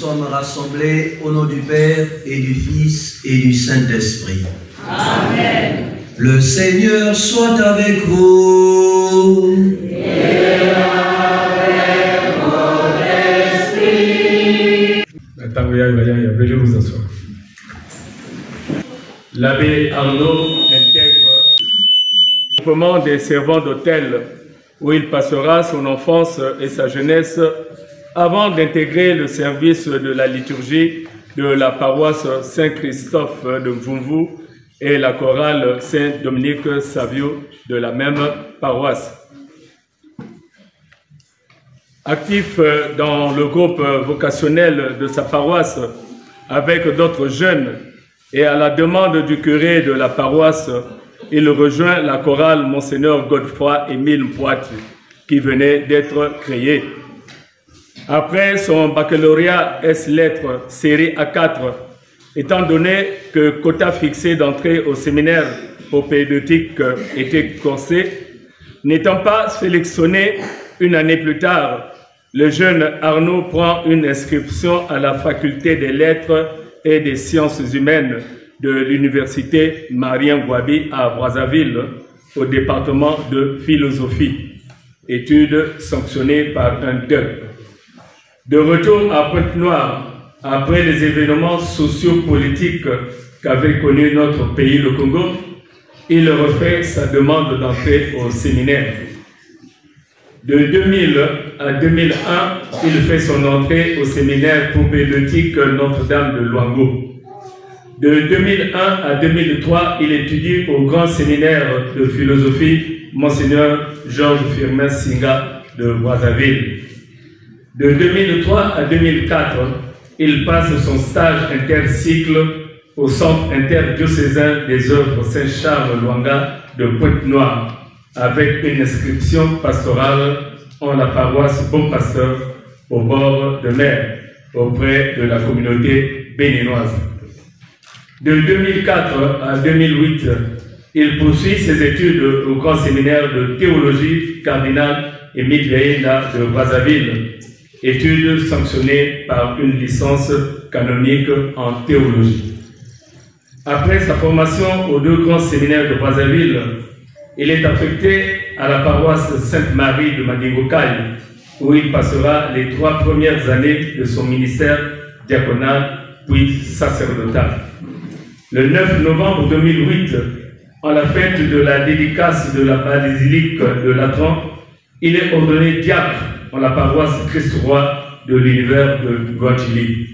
sommes rassemblés au nom du Père et du Fils et du Saint-Esprit. Amen. Le Seigneur soit avec vous. Et avec votre esprit. Veuillez vous asseoir. L'abbé Arnaud intègre le groupement des servants d'hôtel où il passera son enfance et sa jeunesse avant d'intégrer le service de la liturgie de la paroisse Saint-Christophe de Mvumvu et la chorale Saint-Dominique Savio de la même paroisse. Actif dans le groupe vocationnel de sa paroisse avec d'autres jeunes et à la demande du curé de la paroisse, il rejoint la chorale Monseigneur Godefroy Émile Mpoiti qui venait d'être créée. Après son baccalauréat S-Lettres série A4, étant donné que quota fixé d'entrée au séminaire propédeutique était corsé, n'étant pas sélectionné une année plus tard, le jeune Arnaud prend une inscription à la faculté des lettres et des sciences humaines de l'université Marien-Gouabi à Brazzaville, au département de philosophie, études sanctionnées par un DEP. De retour à Pointe-Noire, après les événements sociopolitiques qu'avait connu notre pays, le Congo, il refait sa demande d'entrée au séminaire. De 2000 à 2001, il fait son entrée au séminaire propédeutique Notre-Dame de Luango. De 2001 à 2003, il étudie au grand séminaire de philosophie Monseigneur Georges Firmin Singa de Brazzaville. De 2003 à 2004, il passe son stage intercycle au Centre interdiocésain des œuvres Saint-Charles-Luanga de Pointe-Noire, avec une inscription pastorale en la paroisse Bon Pasteur au bord de mer, auprès de la communauté béninoise. De 2004 à 2008, il poursuit ses études au grand séminaire de théologie cardinal Émile Yaïna de Brazzaville, études sanctionnées par une licence canonique en théologie. Après sa formation aux deux grands séminaires de Brazzaville, il est affecté à la paroisse Sainte-Marie de Mandingokai, où il passera les 3 premières années de son ministère diaconal puis sacerdotal. Le 9 novembre 2008, en la fête de la dédicace de la basilique de Latran, il est ordonné diacre en la paroisse Christ-Roi de l'univers de Guadjili.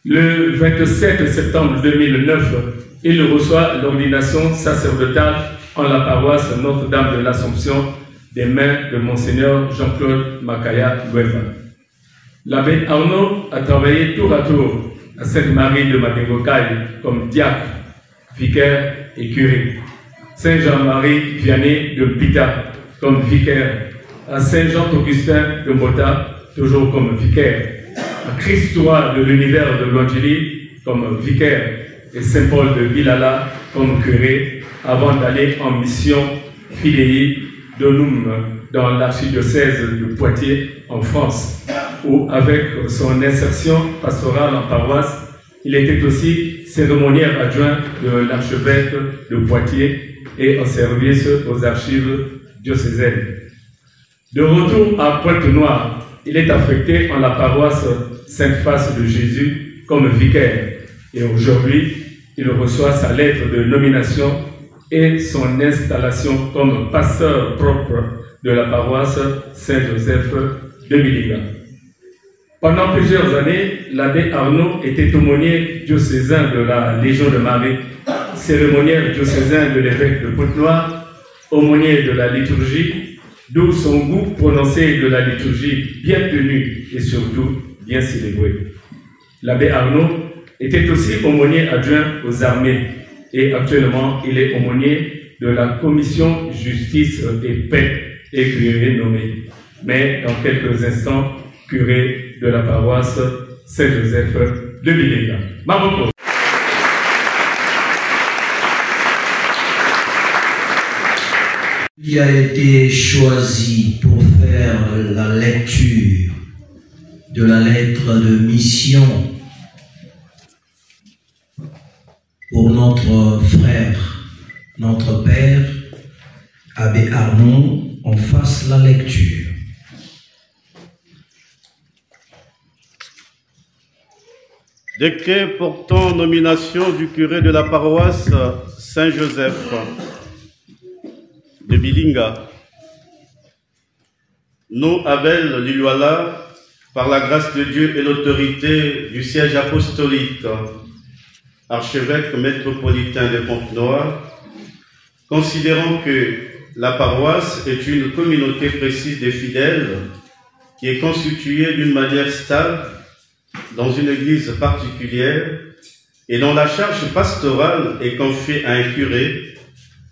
Le 27 septembre 2009, il reçoit l'ordination sacerdotale en la paroisse Notre-Dame de l'Assomption des mains de Monseigneur Jean-Claude Makaya Gueva. L'abbé Arnaud a travaillé tour à tour à Sainte-Marie de Mandingokai comme diacre, vicaire et curé. Saint-Jean-Marie Vianney de Pita comme vicaire. À Saint-Jean-Augustin de Mota, toujours comme vicaire. À Christ-Roi de l'univers de l'Angélie comme vicaire. Et Saint-Paul de Bilala comme curé, avant d'aller en mission Fidei Donum dans l'archidiocèse de Poitiers en France, où avec son insertion pastorale en paroisse, il était aussi cérémoniaire adjoint de l'archevêque de Poitiers et en service aux archives diocésaines. De retour à Pointe-Noire, il est affecté en la paroisse Sainte-Face de Jésus comme vicaire. Et aujourd'hui, il reçoit sa lettre de nomination et son installation comme pasteur propre de la paroisse Saint-Joseph de Milinga. Pendant plusieurs années, l'abbé Arnaud était aumônier diocésain de la Légion de Marie, cérémoniaire diocésain de l'évêque de Pointe-Noire, aumônier de la liturgie, d'où son goût prononcé de la liturgie bien tenu et surtout bien célébré. L'abbé Arnaud était aussi aumônier adjoint aux armées et actuellement il est aumônier de la commission justice et paix et curé nommé, mais dans quelques instants curé de la paroisse Saint-Joseph de Milinga. Maroko. Il a été choisi pour faire la lecture de la lettre de mission pour notre frère, notre père, Abbé Arnaud, en fasse la lecture. Décret portant nomination du curé de la paroisse Saint-Joseph de Bilinga. Nous, Abel Lilwala, par la grâce de Dieu et l'autorité du siège apostolique, archevêque métropolitain de Pointe-Noire, considérant que la paroisse est une communauté précise des fidèles qui est constituée d'une manière stable dans une église particulière et dont la charge pastorale est confiée à un curé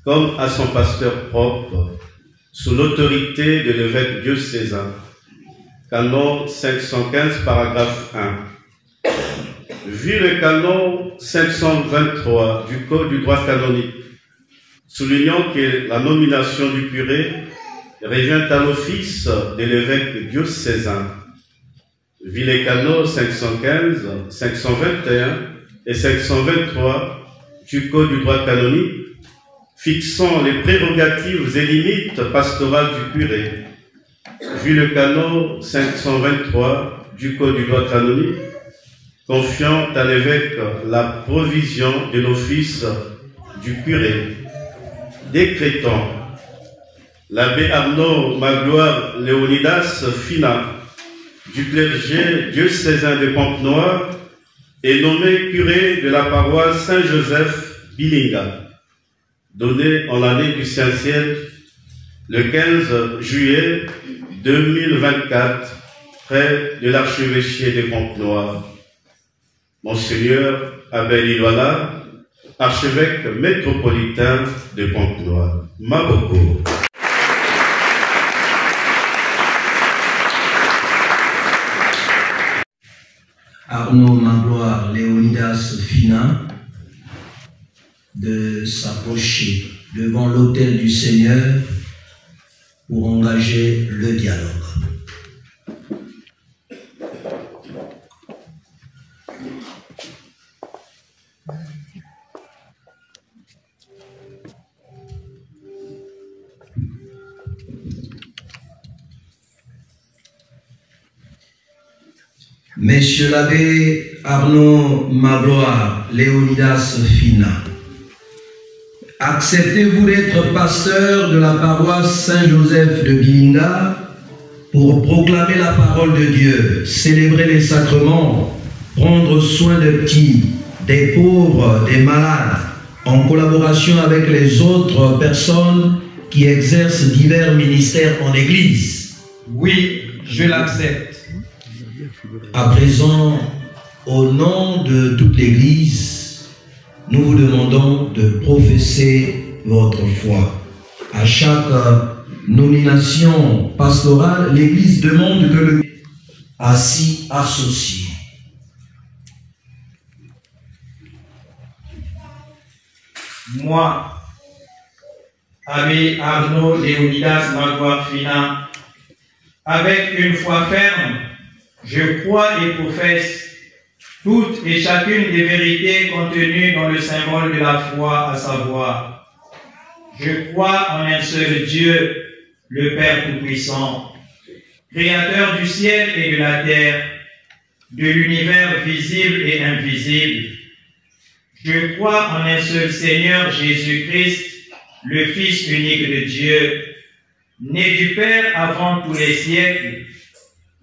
comme à son pasteur propre, sous l'autorité de l'évêque diocésain. Canon 515, paragraphe 1. Vu le canon 523 du Code du droit canonique, soulignant que la nomination du curé revient à l'office de l'évêque diocésain. Vu les canons 515, 521 et 523 du Code du droit canonique, fixant les prérogatives et limites pastorales du curé. Vu le canon 523 du Code du droit canonique, confiant à l'évêque la provision de l'office du curé. Décrétant l'abbé Arnaud Magloire Léonidas Fina, du clergé diocésain de Pointe-Noire, est nommé curé de la paroisse Saint-Joseph Bilinga, donné en l'année du Saint-Ciel, le 15 juillet 2024, près de l'archevêché de Pointe-Noire. Monseigneur Abel Lilwala, archevêque métropolitain de Pointe-Noire. Maboko. Arnaud Magloire Léonidas Fina de s'approcher devant l'autel du Seigneur pour engager le dialogue. Messieurs l'abbé Arnaud Magloire Léonidas Fina, acceptez-vous d'être pasteur de la paroisse Saint-Joseph de Bilinga pour proclamer la parole de Dieu, célébrer les sacrements, prendre soin des petits, des pauvres, des malades, en collaboration avec les autres personnes qui exercent divers ministères en Église? Oui, je l'accepte. À présent, au nom de toute l'Église, nous vous demandons de professer votre foi. À chaque nomination pastorale, l'Église demande que le assis associé. Moi, Abbé Arnaud Léonidas Magloire Fina, avec une foi ferme, je crois et professe toutes et chacune des vérités contenues dans le symbole de la foi, à savoir, je crois en un seul Dieu, le Père Tout-Puissant, Créateur du ciel et de la terre, de l'univers visible et invisible. Je crois en un seul Seigneur Jésus-Christ, le Fils unique de Dieu, né du Père avant tous les siècles.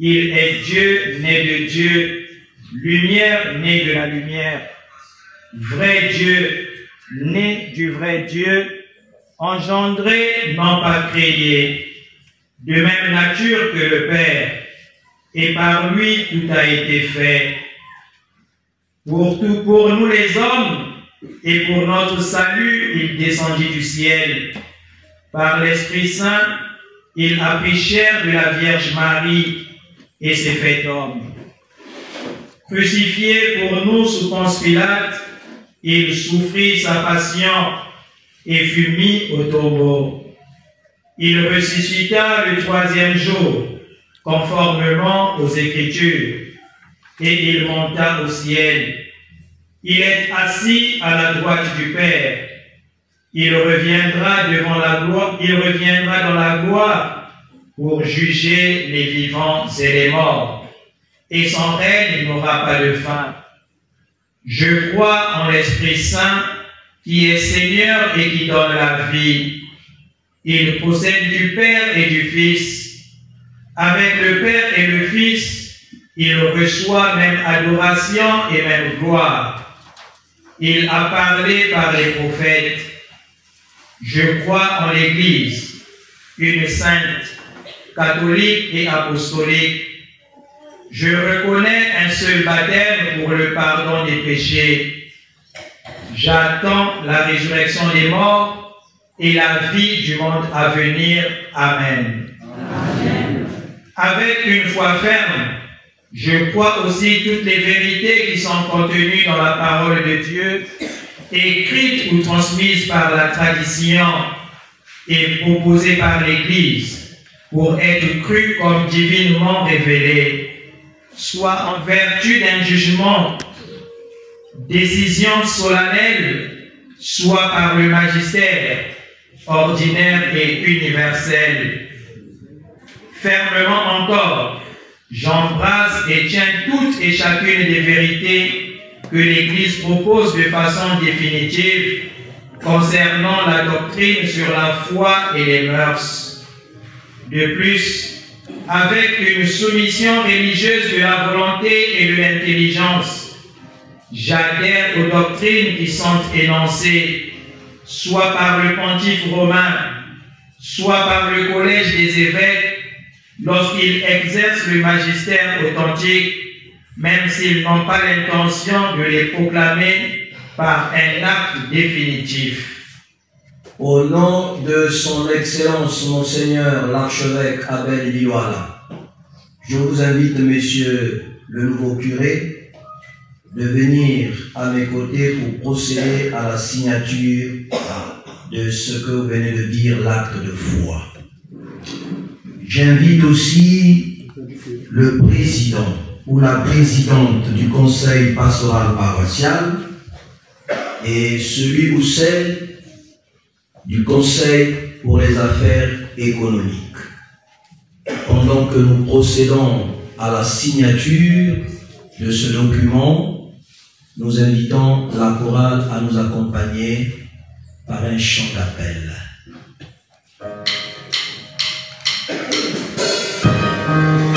Il est Dieu, né de Dieu, lumière, né de la lumière, vrai Dieu, né du vrai Dieu, engendré, non pas créé, de même nature que le Père, et par lui tout a été fait. Pour nous les hommes, et pour notre salut, il descendit du ciel. Par l'Esprit Saint, il a pris chair de la Vierge Marie, et s'est fait homme. Crucifié pour nous sous Ponce Pilate, il souffrit sa passion et fut mis au tombeau. Il ressuscita le troisième jour, conformément aux Écritures, et il monta au ciel. Il est assis à la droite du Père. Il reviendra dans la gloire pour juger les vivants et les morts, et son règne n'aura pas de fin. Je crois en l'Esprit Saint, qui est Seigneur et qui donne la vie. Il procède du Père et du Fils. Avec le Père et le Fils, il reçoit même adoration et même gloire. Il a parlé par les prophètes. Je crois en l'Église, une sainte, catholique et apostolique. Je reconnais un seul baptême pour le pardon des péchés. J'attends la résurrection des morts et la vie du monde à venir. Amen. Amen. Avec une foi ferme, je crois aussi toutes les vérités qui sont contenues dans la parole de Dieu, écrites ou transmises par la tradition et proposées par l'Église pour être crues comme divinement révélées, soit en vertu d'un jugement, décision solennelle, soit par le magistère ordinaire et universel. Fermement encore, j'embrasse et tiens toutes et chacune des vérités que l'Église propose de façon définitive concernant la doctrine sur la foi et les mœurs. De plus, avec une soumission religieuse de la volonté et de l'intelligence, j'adhère aux doctrines qui sont énoncées, soit par le pontife romain, soit par le collège des évêques, lorsqu'ils exercent le magistère authentique, même s'ils n'ont pas l'intention de les proclamer par un acte définitif. Au nom de son Excellence, Monseigneur l'archevêque Abel Liwala, je vous invite, Monsieur le nouveau curé, de venir à mes côtés pour procéder à la signature de ce que vous venez de dire, l'acte de foi. J'invite aussi le président ou la présidente du conseil pastoral paroissial et celui ou celle du conseil pour les affaires économiques. Pendant que nous procédons à la signature de ce document, nous invitons la chorale à nous accompagner par un chant d'appel. Amen.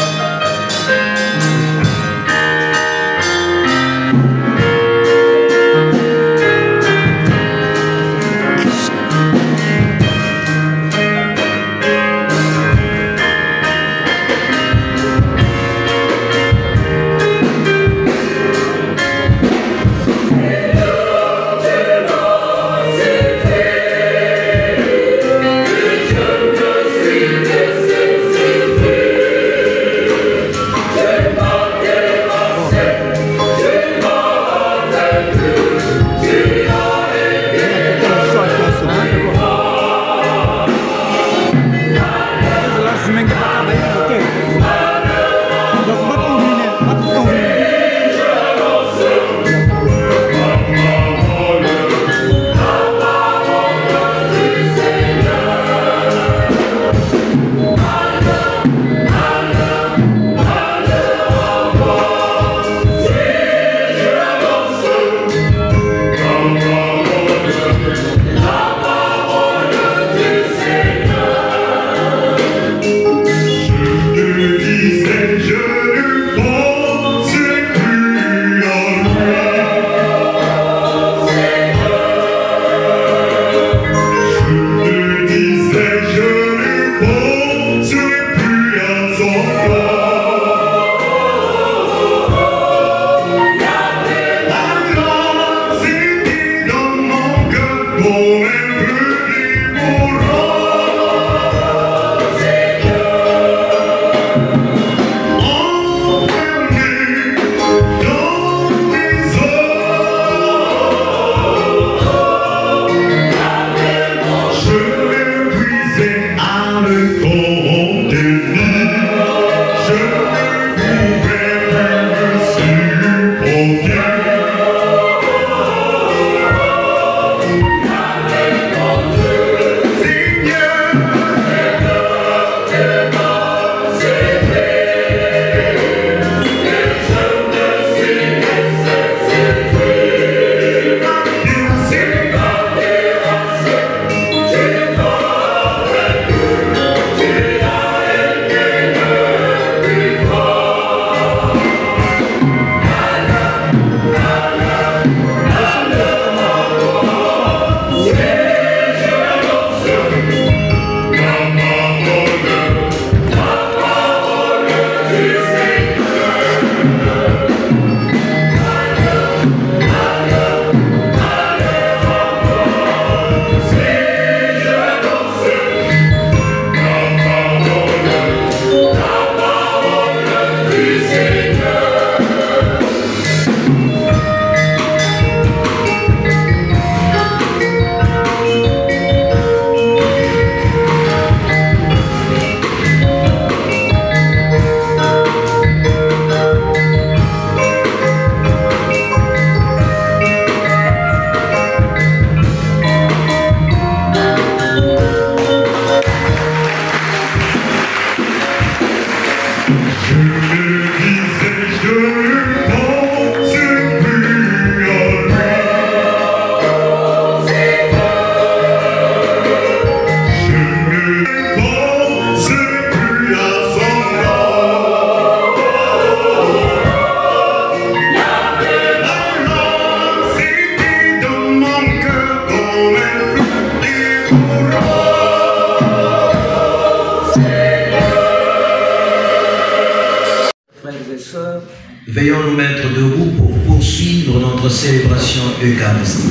Veillons nous mettre debout pour poursuivre notre célébration eucharistique.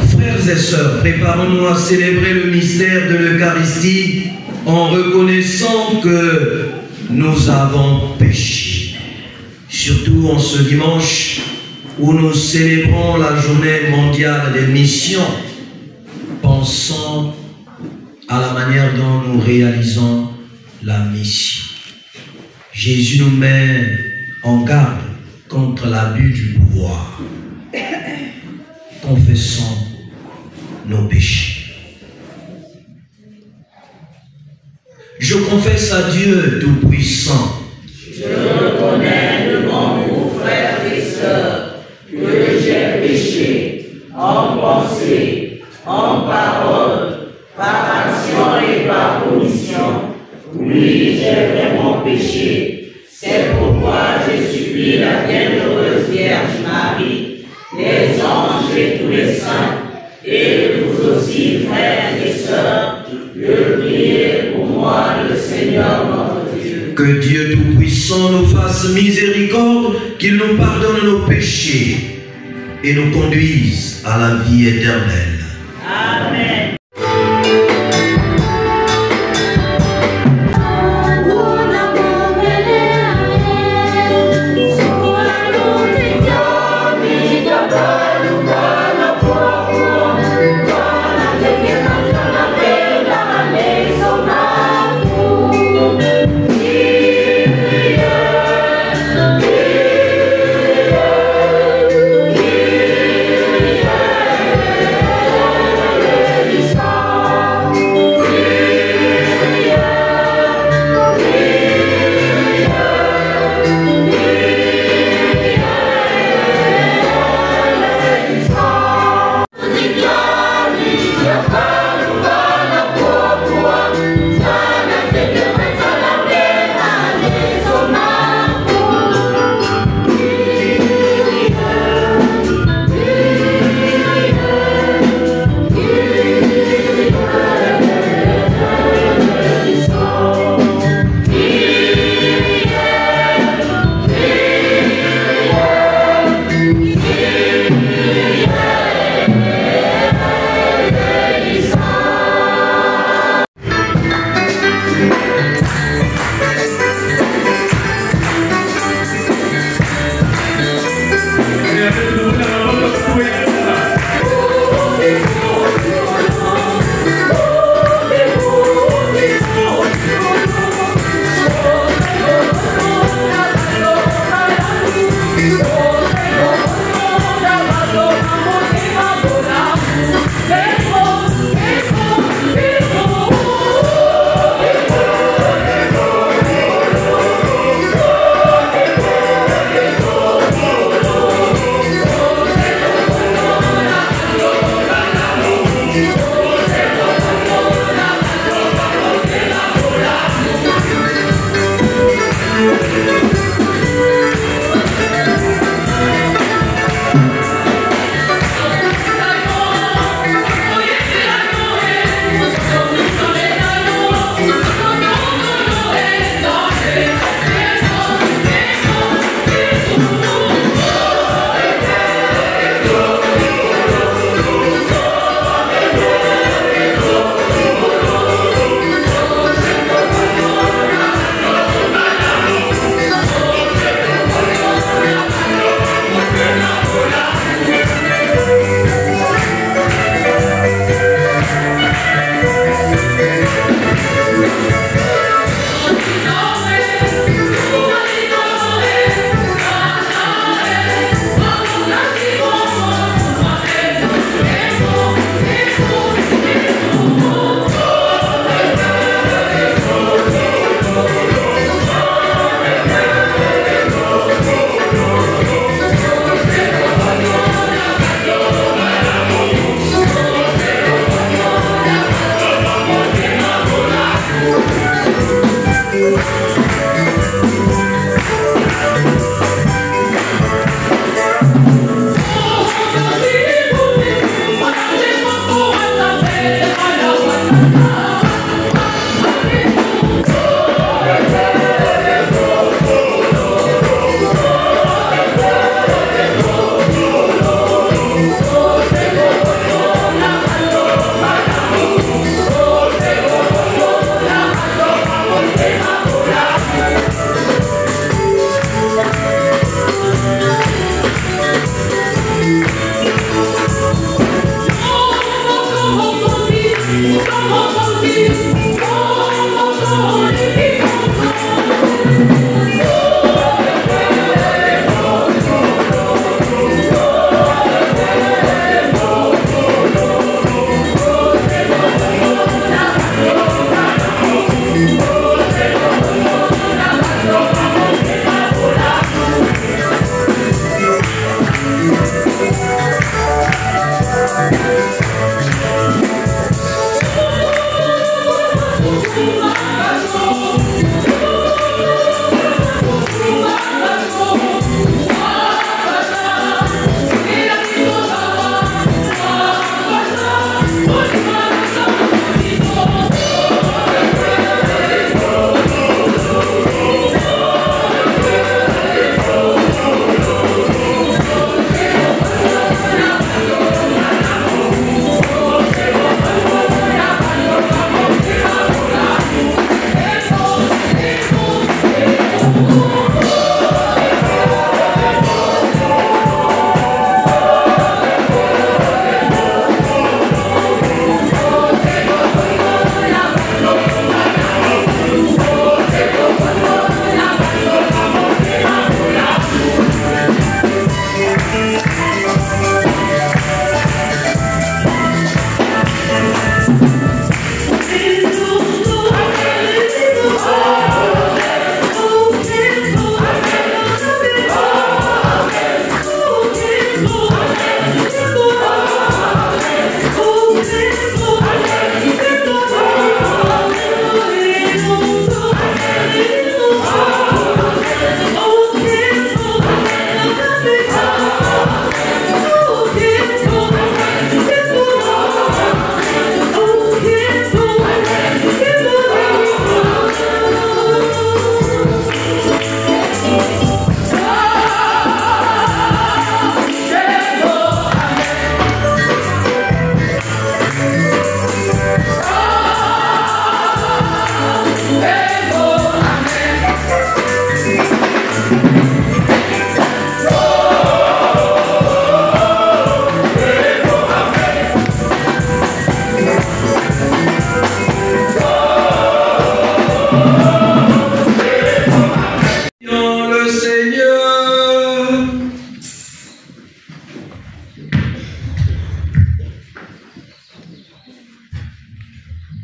Frères et sœurs, préparons-nous à célébrer le mystère de l'Eucharistie en reconnaissant que nous avons péché. Surtout en ce dimanche où nous célébrons la journée mondiale des missions, pensons à la manière dont nous réalisons la mission. Jésus nous met en garde contre l'abus du pouvoir. Confessons nos péchés. Je confesse à Dieu Tout-Puissant. Je reconnais devant vous, frères et sœurs, que j'ai péché en pensée, en parole, par action et par omission. Oui, j'ai vraiment péché. C'est pourquoi je supplie la bienheureuse Vierge Marie, les anges et tous les saints, et vous aussi, frères et sœurs, de prier pour moi, le Seigneur notre Dieu. Que Dieu Tout-Puissant nous fasse miséricorde, qu'il nous pardonne nos péchés et nous conduise à la vie éternelle. Amen.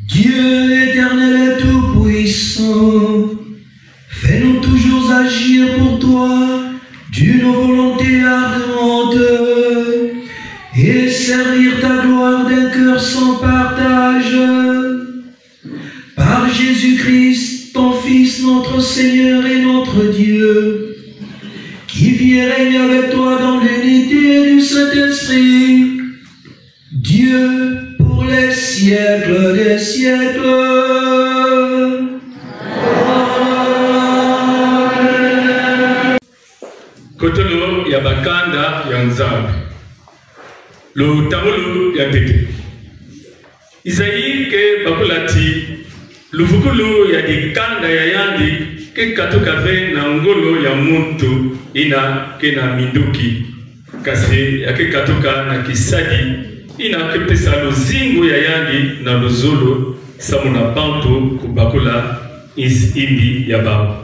Dieu éternel et tout-puissant, fais-nous toujours agir pour toi d'une volonté ardente et servir ta gloire d'un cœur sans partage. Par Jésus-Christ, ton Fils, notre Seigneur et notre Dieu, qui vit et règne avec toi dans l'unité du Saint-Esprit, Dieu pour les siècles des siècles. Kotolo ya bakanda ya nzambe. Lo tamolo ya tete. Isaïe ke bakulati luvukulu ya dikanda ya yandi ke katoka ve na ngolo ya muntu ina ke na minduki. Kasi ya ke katoka na kisadi ina ke pesa lozingo ya yandi na lozolo samuna panto kubakula indi ya bao.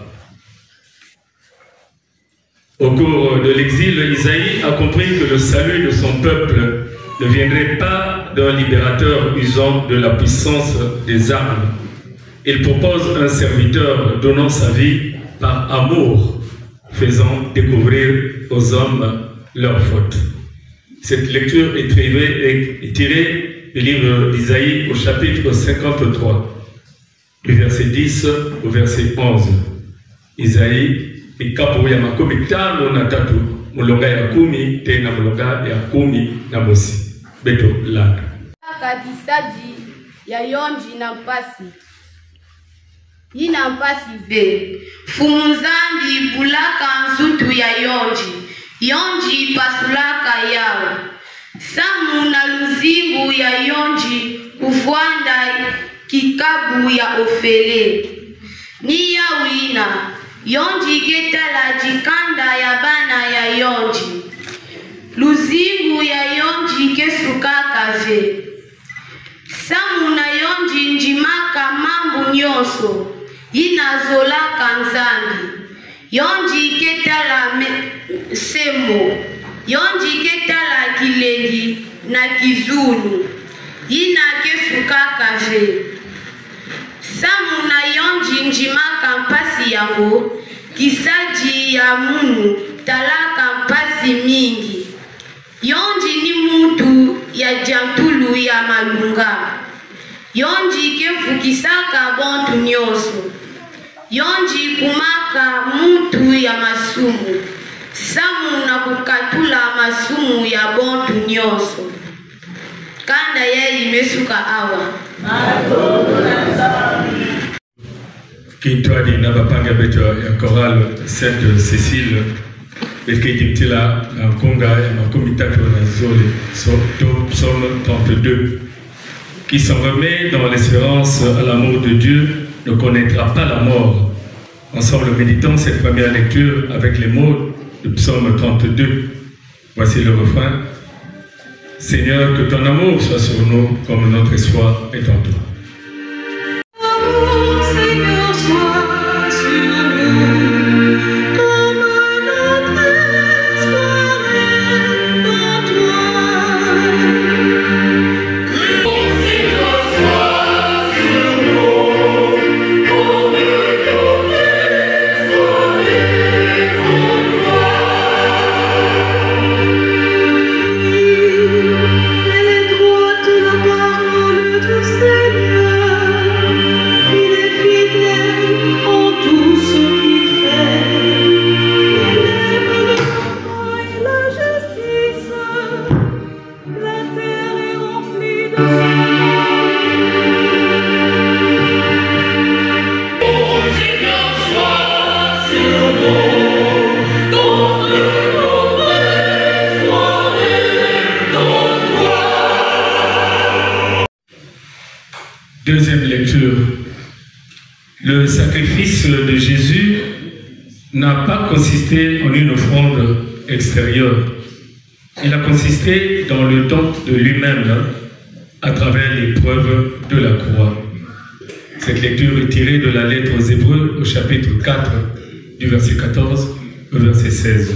Au cours de l'exil, Isaïe a compris que le salut de son peuple ne viendrait pas d'un libérateur usant de la puissance des armes. Il propose un serviteur donnant sa vie par amour, faisant découvrir aux hommes leurs fautes. Cette lecture est tirée du livre d'Isaïe au chapitre 53, du verset 10 au verset 11. Isaïe ikapo ya makumi tano na tatu mulonga ya kumi tena mulonga ya kumi na mosi beto laka kabisadi ya yonji na mpasi ina mpasi ve fumunzambi bulaka nzutu ya yonji pasulaka yao samu na luzingu ya yonji kuvwanda kikabu ya ofele ni ya wina yonji getala jikanda ya bana ya yonji luzingu ya yonji kesukaka ve samu na yonji njima nyonso inazolaka nzambi yonji ketala semo yonji ketala kilengi na kizulu ina kesukaka ve samu na yonji njimaka mpasi yango kisaji ya munu talaka mpasi mingi yonji ni mutu ya jantulu ya malunga yonji kefukisaka bontu nyonso yonji kumaka mutu ya masumu samu na kukatula masumu ya bontu nyonso kanda ye imesuka awa Kintwadi na bapanga beto ya chorale Sainte Cécile Bekitila na Konga ya makumi tatu na zole psaume 32 qui s'en remet dans l'espérance à l'amour de Dieu ne connaîtra pas la mort. Ensemble méditons cette première lecture avec les mots du psaume 32. Voici le refrain. Seigneur, que ton amour soit sur nous comme notre espoir est en toi. Deuxième lecture. Le sacrifice de Jésus n'a pas consisté en une offrande extérieure. Il a consisté dans le don de lui-même à travers l'épreuve de la croix. Cette lecture est tirée de la lettre aux Hébreux au chapitre 4 du verset 14 au verset 16.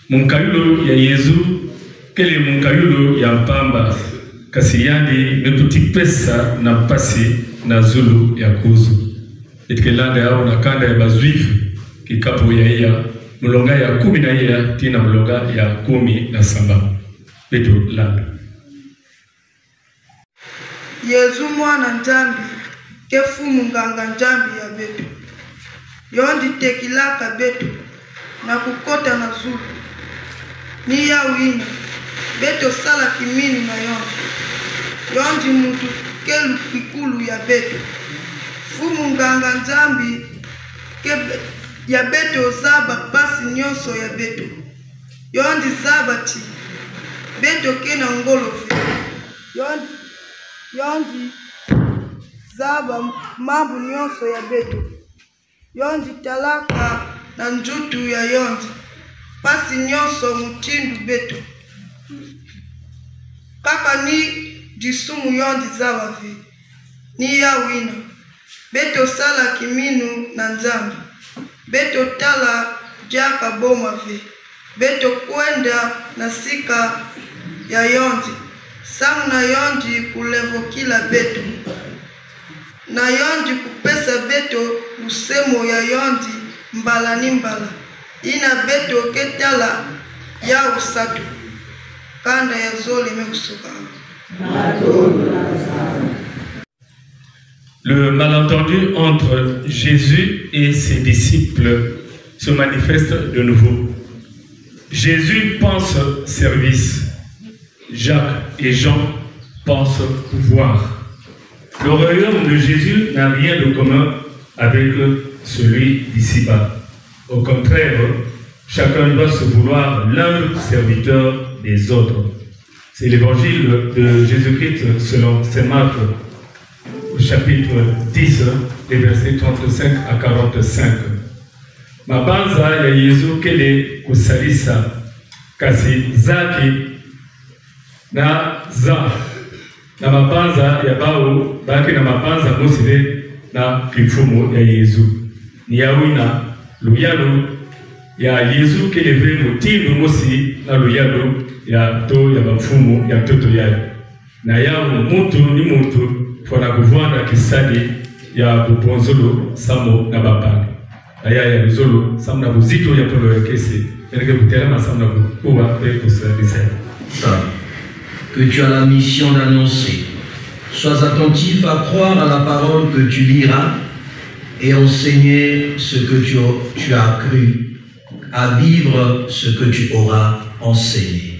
Munkayulo ya Yesu kele munkayulo ya mpamba kasi yandi nekutipesa na mpasi na zulu ya kuzu etikilanda yao na kanda ya bazuifu kikapo ya iya mulonga ya 10 na iya tina mulonga ya 17 beto landa Yesu mwana nzambi kefumu nganga nzambi ya beto yondi tekilaka beto na kukota na zulu ni ya wina beto sala kimini na yondi mutu kelu kikulu ya beto fumu nganga nzambi ya beto zaba pasi nyonso ya beto yondi zaba ti beto kena ngolo yondi zaba mambu nyonso ya beto yondi talaka na njutu ya yondi pasi nyonso mutindu beto kaka ni disumu yondi zaba vi ni ya wina beto sala kiminu na nzambi beto tala jaka boma vi beto kwenda na sika ya yondi samu na yondi kulevokila beto na yondi kupesa beto usemo ya yondi mbala ni mbala ina beto ketala ya usatu kanda ya zoli mekusuka. Le malentendu entre Jésus et ses disciples se manifeste de nouveau. Jésus pense service. Jacques et Jean pensent pouvoir. Le royaume de Jésus n'a rien de commun avec celui d'ici-bas. Au contraire, chacun doit se vouloir l'un serviteur des autres. C'est l'évangile de Jésus-Christ selon Saint Marc, au chapitre 10, les versets 35 à 45. Mabanza ya Yesu kele kusalisa kasi zaki na za na mabanza ya bao baki na mabanza musile na kifumo ya Yesu. Ni yawina luyalo ya Yesu keleve motindo mosi na luyalo ya to ya bafumo ya mtoto yayo. Na yao mutu ni mutu fona kuvanda kisadi ya kuponzolo samo na bapanga. Na ya luzolo samo na buzito ya polo ya kese. Yeneke kuterama samo na kukuwa kwa kusabisa. Que tu as la mission d'annoncer. Sois attentif à croire à la parole que tu liras et enseigner ce que tu as cru, à vivre ce que tu auras enseigné.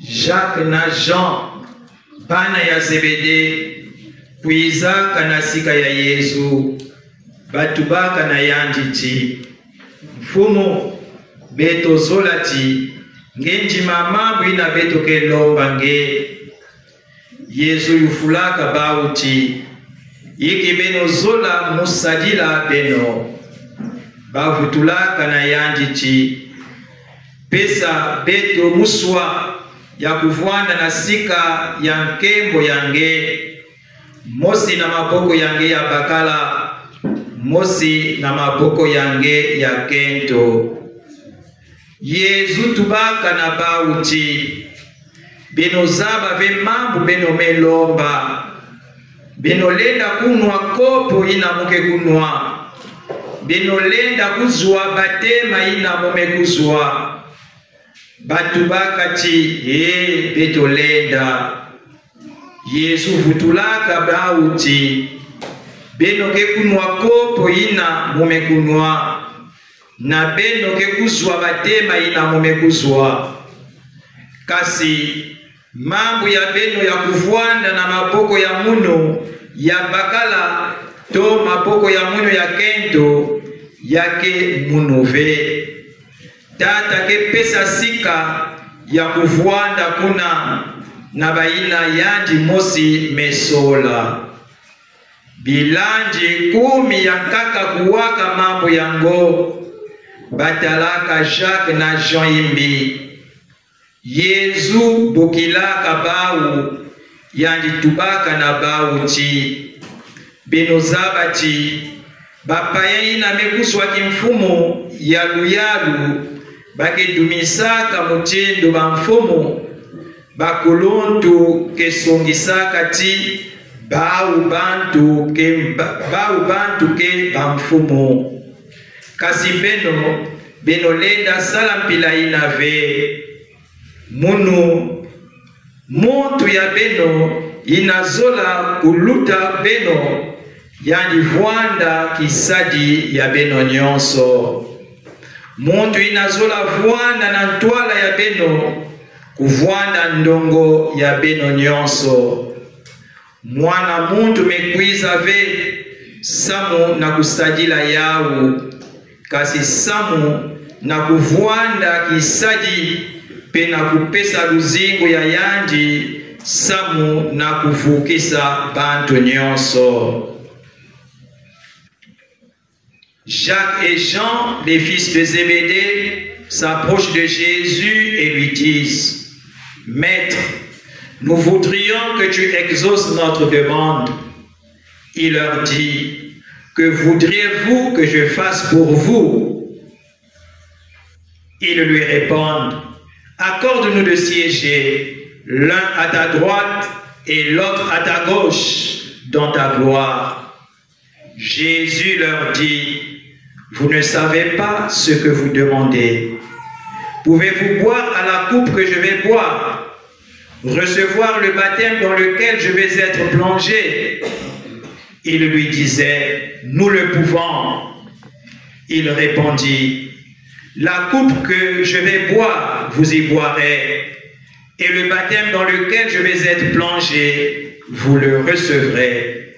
Jacques na Jean bana ya Zebede kuizaka na sika ya Yesu batubaka na yanditi mfumo beto zolati ngenji mama bwina beto kelomba nge Yesu yufulaka bauti iki beno zola musadila beno bavutulaka na yanditi pesa beto muswa ya kuvwanda na sika ya nkembo yange mosi na maboko yange ya bakala mosi na maboko yange ya kento Yesu tubaka na bauti beno zaba ve mambu beno melomba beno lenda kunwa kopo ina muke kunwa benolenda kuzwa batema ina mome kuzwa. Batu bakati betolenda. Yesu vutulaka bauti. Beno ke kunwa kopo ina mome kunwa. Na beno ke kuzwa batema ina mome kuzwa. Kasi mambo ya beno ya kuvwanda na mapoko ya muno ya bakala to mapoko ya muno ya kento yake munove. Tata ke pesa sika ya kuvwanda kuna na baina yandi mosi mesola. Bilanji 10 ya kaka kuwaka mambo yango. Batalaka Jacques na Jean Yimbi. Yezu bokilaka bau yandi tubaka na bau ti. Benozabati bapaya ina mekuswa kimfumo yalu bakedumisaka mutindo bamfumo bakolontu kesongisaka ti bau bantu ke bamfumo. Kasi beno lenda salampila ina ve muntu ya beno inazola kuluta beno yandi vwanda kisadi ya beno nyonso. Muntu inazola vwanda na ntwala ya beno kuvwanda ndongo ya beno nyonso. Mwana muntu mekwiza ve samu na kusadila yawu. Kasi samu na kuvwanda kisadi pena kupesa luzingo ya yandi samu na kuvukisa bantu nyonso. Jacques et Jean, les fils de Zébédée, s'approchent de Jésus et lui disent: Maître, nous voudrions que tu exauces notre demande. Il leur dit: Que voudriez-vous que je fasse pour vous? Ils lui répondent: Accorde-nous de siéger, l'un à ta droite et l'autre à ta gauche, dans ta gloire. Jésus leur dit: Vous ne savez pas ce que vous demandez. Pouvez-vous boire à la coupe que je vais boire? Recevoir le baptême dans lequel je vais être plongé? Il lui disait: Nous le pouvons. Il répondit: La coupe que je vais boire, vous y boirez, et le baptême dans lequel je vais être plongé, vous le recevrez.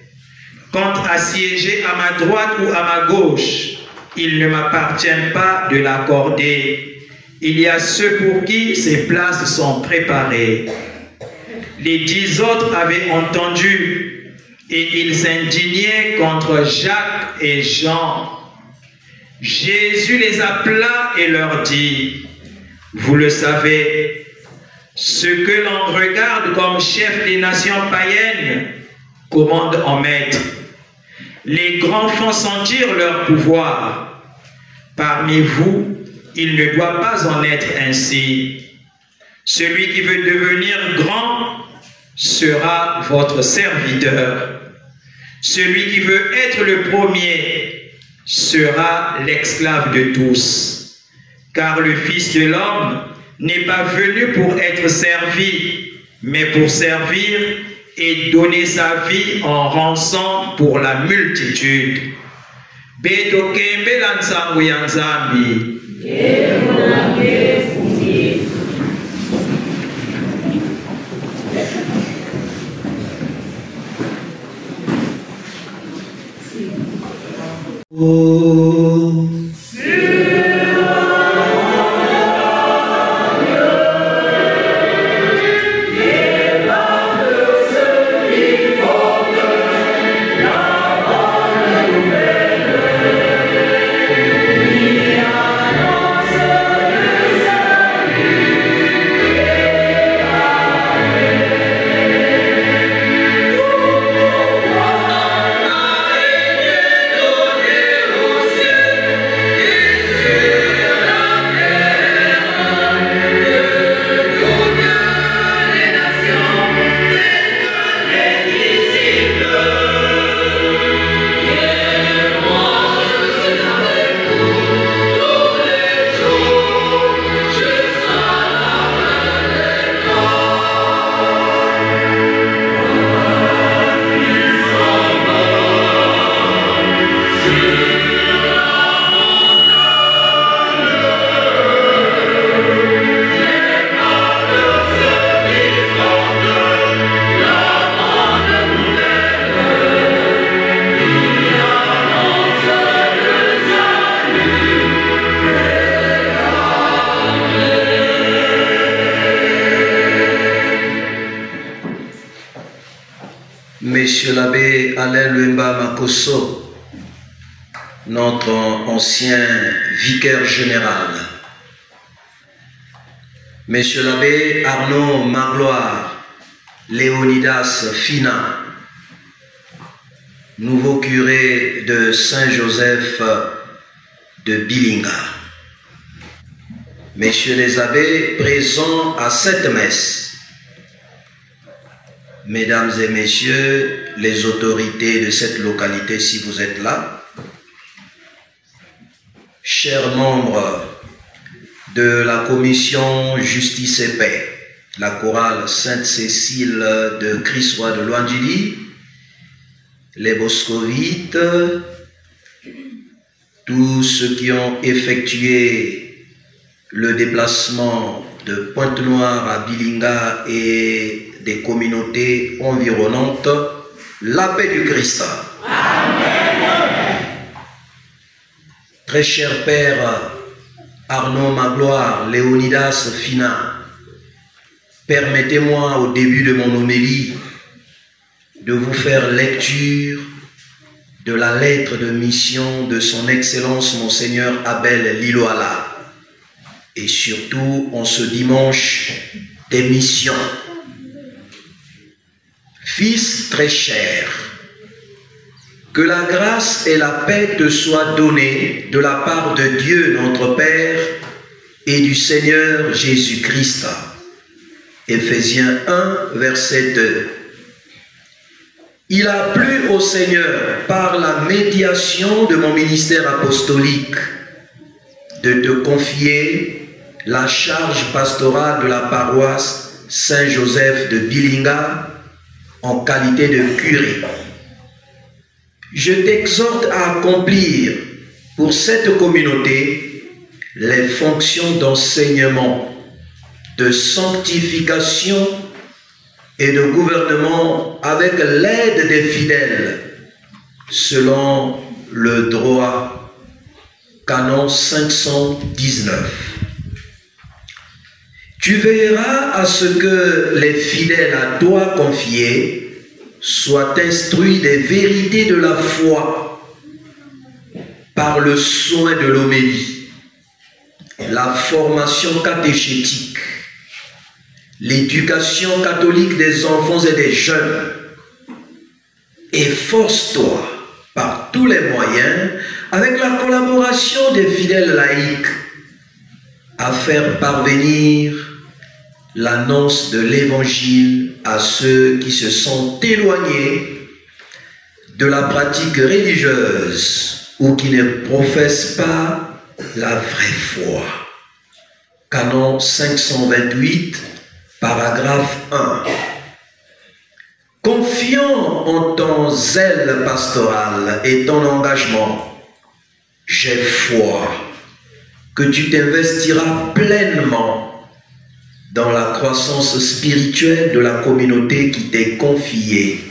Quant à siéger à ma droite ou à ma gauche, il ne m'appartient pas de l'accorder. Il y a ceux pour qui ces places sont préparées. Les 10 autres avaient entendu et ils s'indignaient contre Jacques et Jean. Jésus les appela et leur dit: Vous le savez, ce que l'on regarde comme chef des nations païennes commande en maître. Les grands font sentir leur pouvoir. Parmi vous, il ne doit pas en être ainsi. Celui qui veut devenir grand sera votre serviteur. Celui qui veut être le premier sera l'esclave de tous. Car le Fils de l'homme n'est pas venu pour être servi, mais pour servir et donner sa vie en rançon pour la multitude. Beto kembe la nzambu ya nzambi. Oh. Au Monsieur l'abbé Alain Luemba Makoso, notre ancien vicaire général, Monsieur l'abbé Arnaud Magloire Léonidas Fina, nouveau curé de Saint-Joseph de Bilinga, Messieurs les abbés présents à cette messe, Mesdames et Messieurs les autorités de cette localité si vous êtes là, chers membres de la commission Justice et Paix, la chorale Sainte-Cécile de Christ-Roi de Luandjili, les Boscovites, tous ceux qui ont effectué le déplacement de Pointe-Noire à Bilinga et des communautés environnantes, la paix du Christ. Amen. Très cher Père Arnaud Magloire, Léonidas Fina, permettez-moi au début de mon homélie de vous faire lecture de la lettre de mission de son Excellence Monseigneur Abel Liloala, et surtout en ce dimanche des missions. Fils très cher, que la grâce et la paix te soient données de la part de Dieu notre Père et du Seigneur Jésus-Christ. Éphésiens 1, verset 2. Il a plu au Seigneur, par la médiation de mon ministère apostolique, de te confier la charge pastorale de la paroisse Saint-Joseph de Bilinga en qualité de curé. Je t'exhorte à accomplir pour cette communauté les fonctions d'enseignement, de sanctification et de gouvernement avec l'aide des fidèles, selon le droit canon 519. Tu veilleras à ce que les fidèles à toi confiés soient instruits des vérités de la foi par le soin de l'homélie, la formation catéchétique, l'éducation catholique des enfants et des jeunes. Efforce-toi par tous les moyens, avec la collaboration des fidèles laïcs, à faire parvenir l'annonce de l'Évangile à ceux qui se sont éloignés de la pratique religieuse ou qui ne professent pas la vraie foi. Canon 528, paragraphe 1. Confiant en ton zèle pastoral et ton engagement, j'ai foi que tu t'investiras pleinement dans la croissance spirituelle de la communauté qui t'est confiée.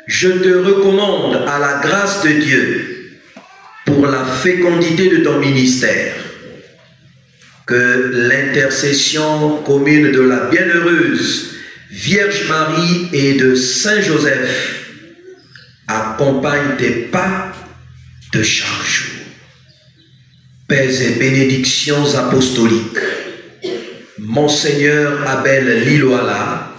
Je te recommande à la grâce de Dieu pour la fécondité de ton ministère, que l'intercession commune de la bienheureuse Vierge Marie et de Saint Joseph accompagne tes pas de chaque jour. Paix et bénédictions apostoliques. Monseigneur Abel Liloala,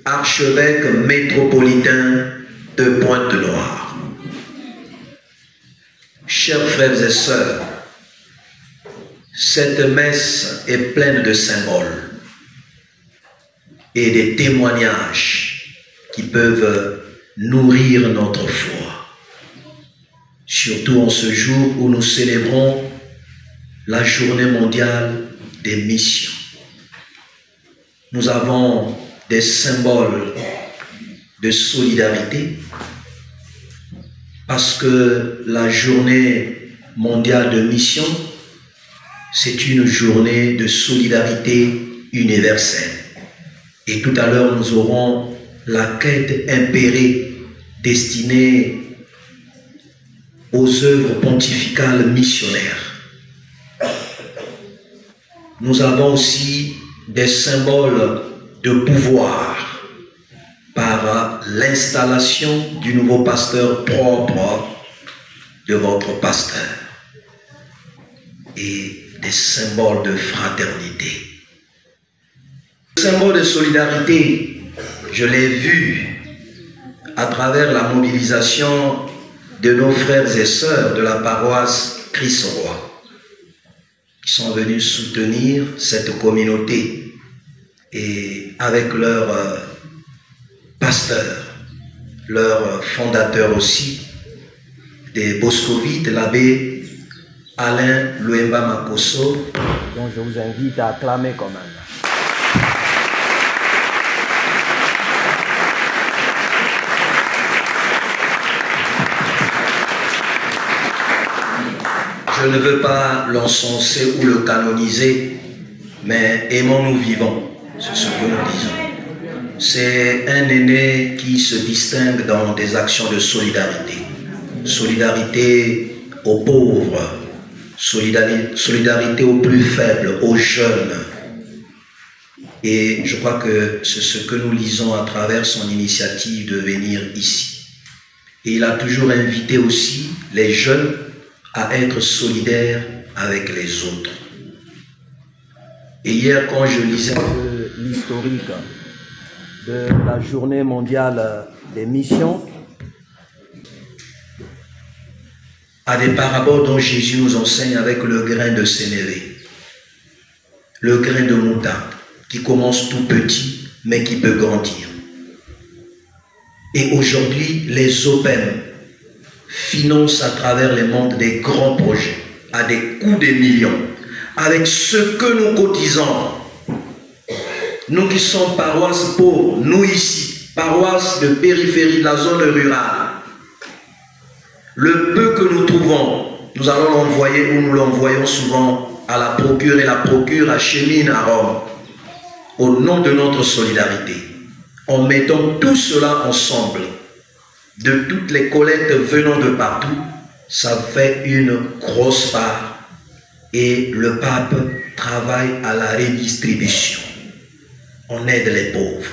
archevêque métropolitain de Pointe-Noire. Chers frères et sœurs, cette messe est pleine de symboles et des témoignages qui peuvent nourrir notre foi. Surtout en ce jour où nous célébrons la journée mondiale des missions. Nous avons des symboles de solidarité parce que la journée mondiale de mission, c'est une journée de solidarité universelle. Et tout à l'heure, nous aurons la quête impérée destinée aux œuvres pontificales missionnaires. Nous avons aussi des symboles de pouvoir par l'installation du nouveau pasteur propre de votre pasteur et des symboles de fraternité. Le symbole de solidarité, je l'ai vu à travers la mobilisation de nos frères et sœurs de la paroisse Christ-Roi, qui sont venus soutenir cette communauté et avec leur pasteur, leur fondateur aussi, des Boscovites, l'abbé Alain Luemba Makoso, dont je vous invite à acclamer quand même. Je ne veux pas l'encenser ou le canoniser, mais aimons-nous vivants, c'est ce que nous disons. C'est un aîné qui se distingue dans des actions de solidarité. Solidarité aux pauvres, solidarité aux plus faibles, aux jeunes. Et je crois que c'est ce que nous lisons à travers son initiative de venir ici. Et il a toujours invité aussi les jeunes à être solidaires avec les autres. Et hier, quand je lisais l'historique de la journée mondiale des missions, à des paraboles dont Jésus nous enseigne avec le grain de sénévé, le grain de moutarde, qui commence tout petit, mais qui peut grandir. Et aujourd'hui, les OPEM financent à travers le monde des grands projets, à des coûts de millions, avec ce que nous cotisons. Nous qui sommes paroisses pauvres, nous ici, paroisses de périphérie de la zone rurale, le peu que nous trouvons, nous allons l'envoyer ou nous l'envoyons souvent à la procure, et la procure achemine à Rome, au nom de notre solidarité, en mettant tout cela ensemble, de toutes les collectes venant de partout, ça fait une grosse part, et le pape travaille à la redistribution. On aide les pauvres.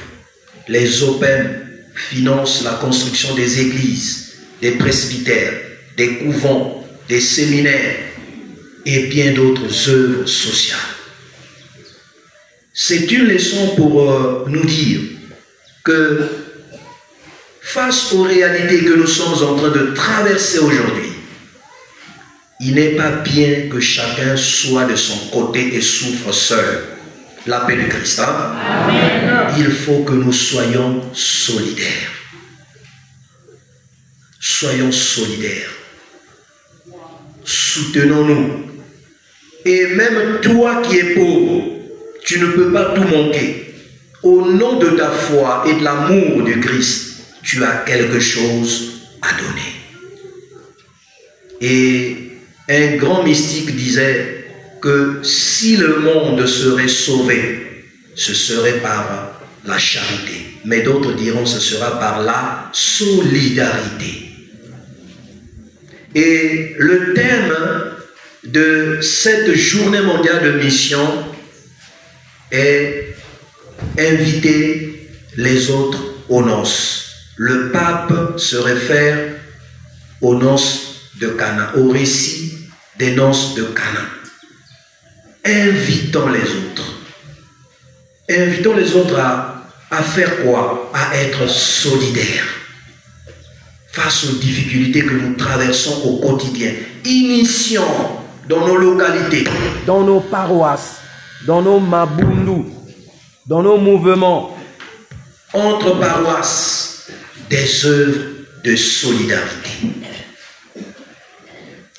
Les OPEM financent la construction des églises, des presbytères, des couvents, des séminaires et bien d'autres œuvres sociales. C'est une leçon pour nous dire que face aux réalités que nous sommes en train de traverser aujourd'hui, il n'est pas bien que chacun soit de son côté et souffre seul. La paix du Christ. Amen. Il faut que nous soyons solidaires. Soyons solidaires. Soutenons-nous. Et même toi qui es pauvre, tu ne peux pas tout manquer. Au nom de ta foi et de l'amour du Christ, tu as quelque chose à donner. Et un grand mystique disait que si le monde serait sauvé, ce serait par la charité. Mais d'autres diront que ce sera par la solidarité. Et le thème de cette journée mondiale de mission est inviter les autres aux noces. Le pape se réfère aux noces de Cana, au récit des noces de Cana. Invitons les autres. Invitons les autres à faire quoi? À être solidaires face aux difficultés que nous traversons au quotidien. Initions dans nos localités, dans nos paroisses, dans nos mabundu, dans nos mouvements, entre paroisses, des œuvres de solidarité.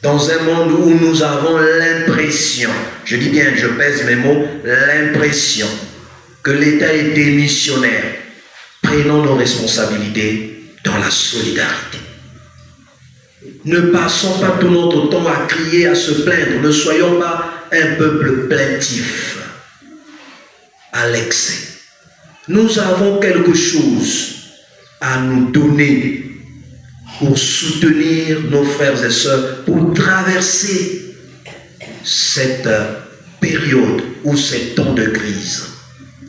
Dans un monde où nous avons l'impression, je dis bien, je pèse mes mots, l'impression que l'État est démissionnaire, prenons nos responsabilités dans la solidarité. Ne passons pas tout notre temps à crier, à se plaindre. Ne soyons pas un peuple plaintif à l'excès. Nous avons quelque chose à nous donner pour soutenir nos frères et sœurs, pour traverser cette période ou ces temps de crise.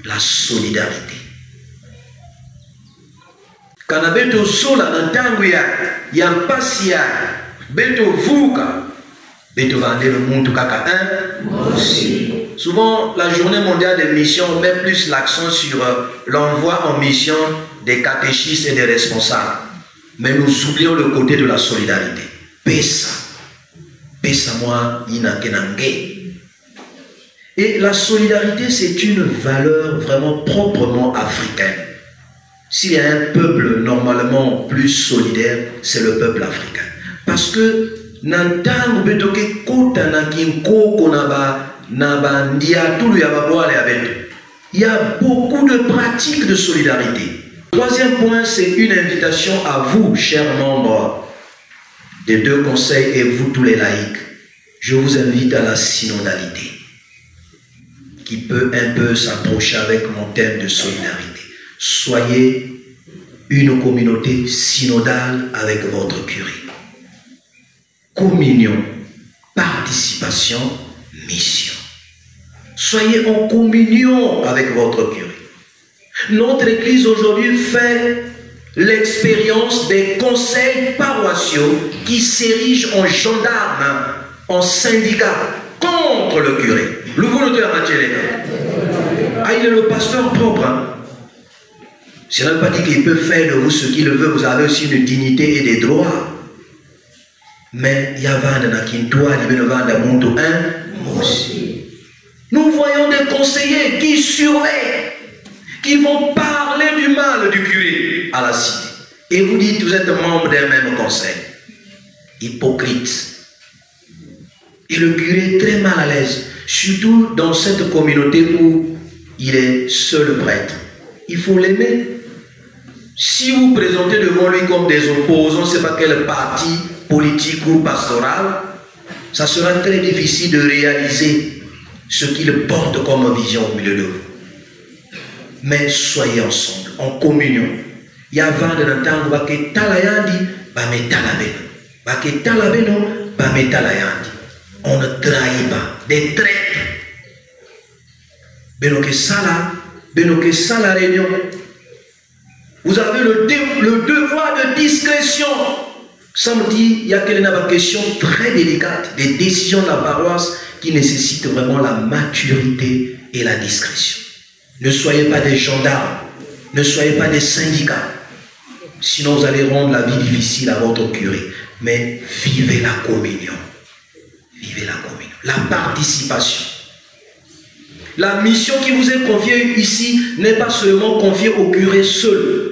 La solidarité. kana beto sola na ntango ya mpasi ya beto vuka beto vandelo muntu kaka aussi. Souvent la journée mondiale des missions met plus l'accent sur l'envoi en mission des catéchistes et des responsables, mais nous oublions le côté de la solidarité. Pesa moi inakenange. Et la solidarité, c'est une valeur vraiment proprement africaine. S'il y a un peuple normalement plus solidaire, c'est le peuple africain. Parce que il y a beaucoup de pratiques de solidarité. Troisième point, c'est une invitation à vous, chers membres des deux conseils et vous tous les laïcs. Je vous invite à la synodalité, qui peut un peu s'approcher avec mon thème de solidarité. Soyez une communauté synodale avec votre curé. Communion, participation, mission. Soyez en communion avec votre curé. Notre église aujourd'hui fait l'expérience des conseils paroissiaux qui s'érigent en gendarmes, en syndicats contre le curé. Le volontaire il est le pasteur propre. Ça ne veut pas dire qu'il peut faire de vous ce qu'il veut. Vous avez aussi une dignité et des droits. Mais il y a nous voyons des conseillers qui surveillent, qui vont parler du mal du curé à la cité. Et vous dites, vous êtes membre d'un même conseil. Hypocrite. Et le curé est très mal à l'aise, surtout dans cette communauté où il est seul prêtre. Il faut l'aimer. Si vous présentez devant lui comme des opposants, je ne sais pas quel parti politique ou pastoral, ça sera très difficile de réaliser ce qu'il porte comme vision au milieu de vous. Mais soyez ensemble, en communion. Il y a vent de l'entendre, que talayandi, bame talabeno. Bake talabeno, bame talayandi. On ne trahit pas, des traîtres. Benoke sala réunion. Vous avez le devoir de discrétion. Samedi, il y a une question très délicate, des décisions de la paroisse qui nécessitent vraiment la maturité et la discrétion. Ne soyez pas des gendarmes, ne soyez pas des syndicats. Sinon, vous allez rendre la vie difficile à votre curé. Mais vivez la communion. Vivez la communion. La participation. La mission qui vous est confiée ici n'est pas seulement confiée au curé seul.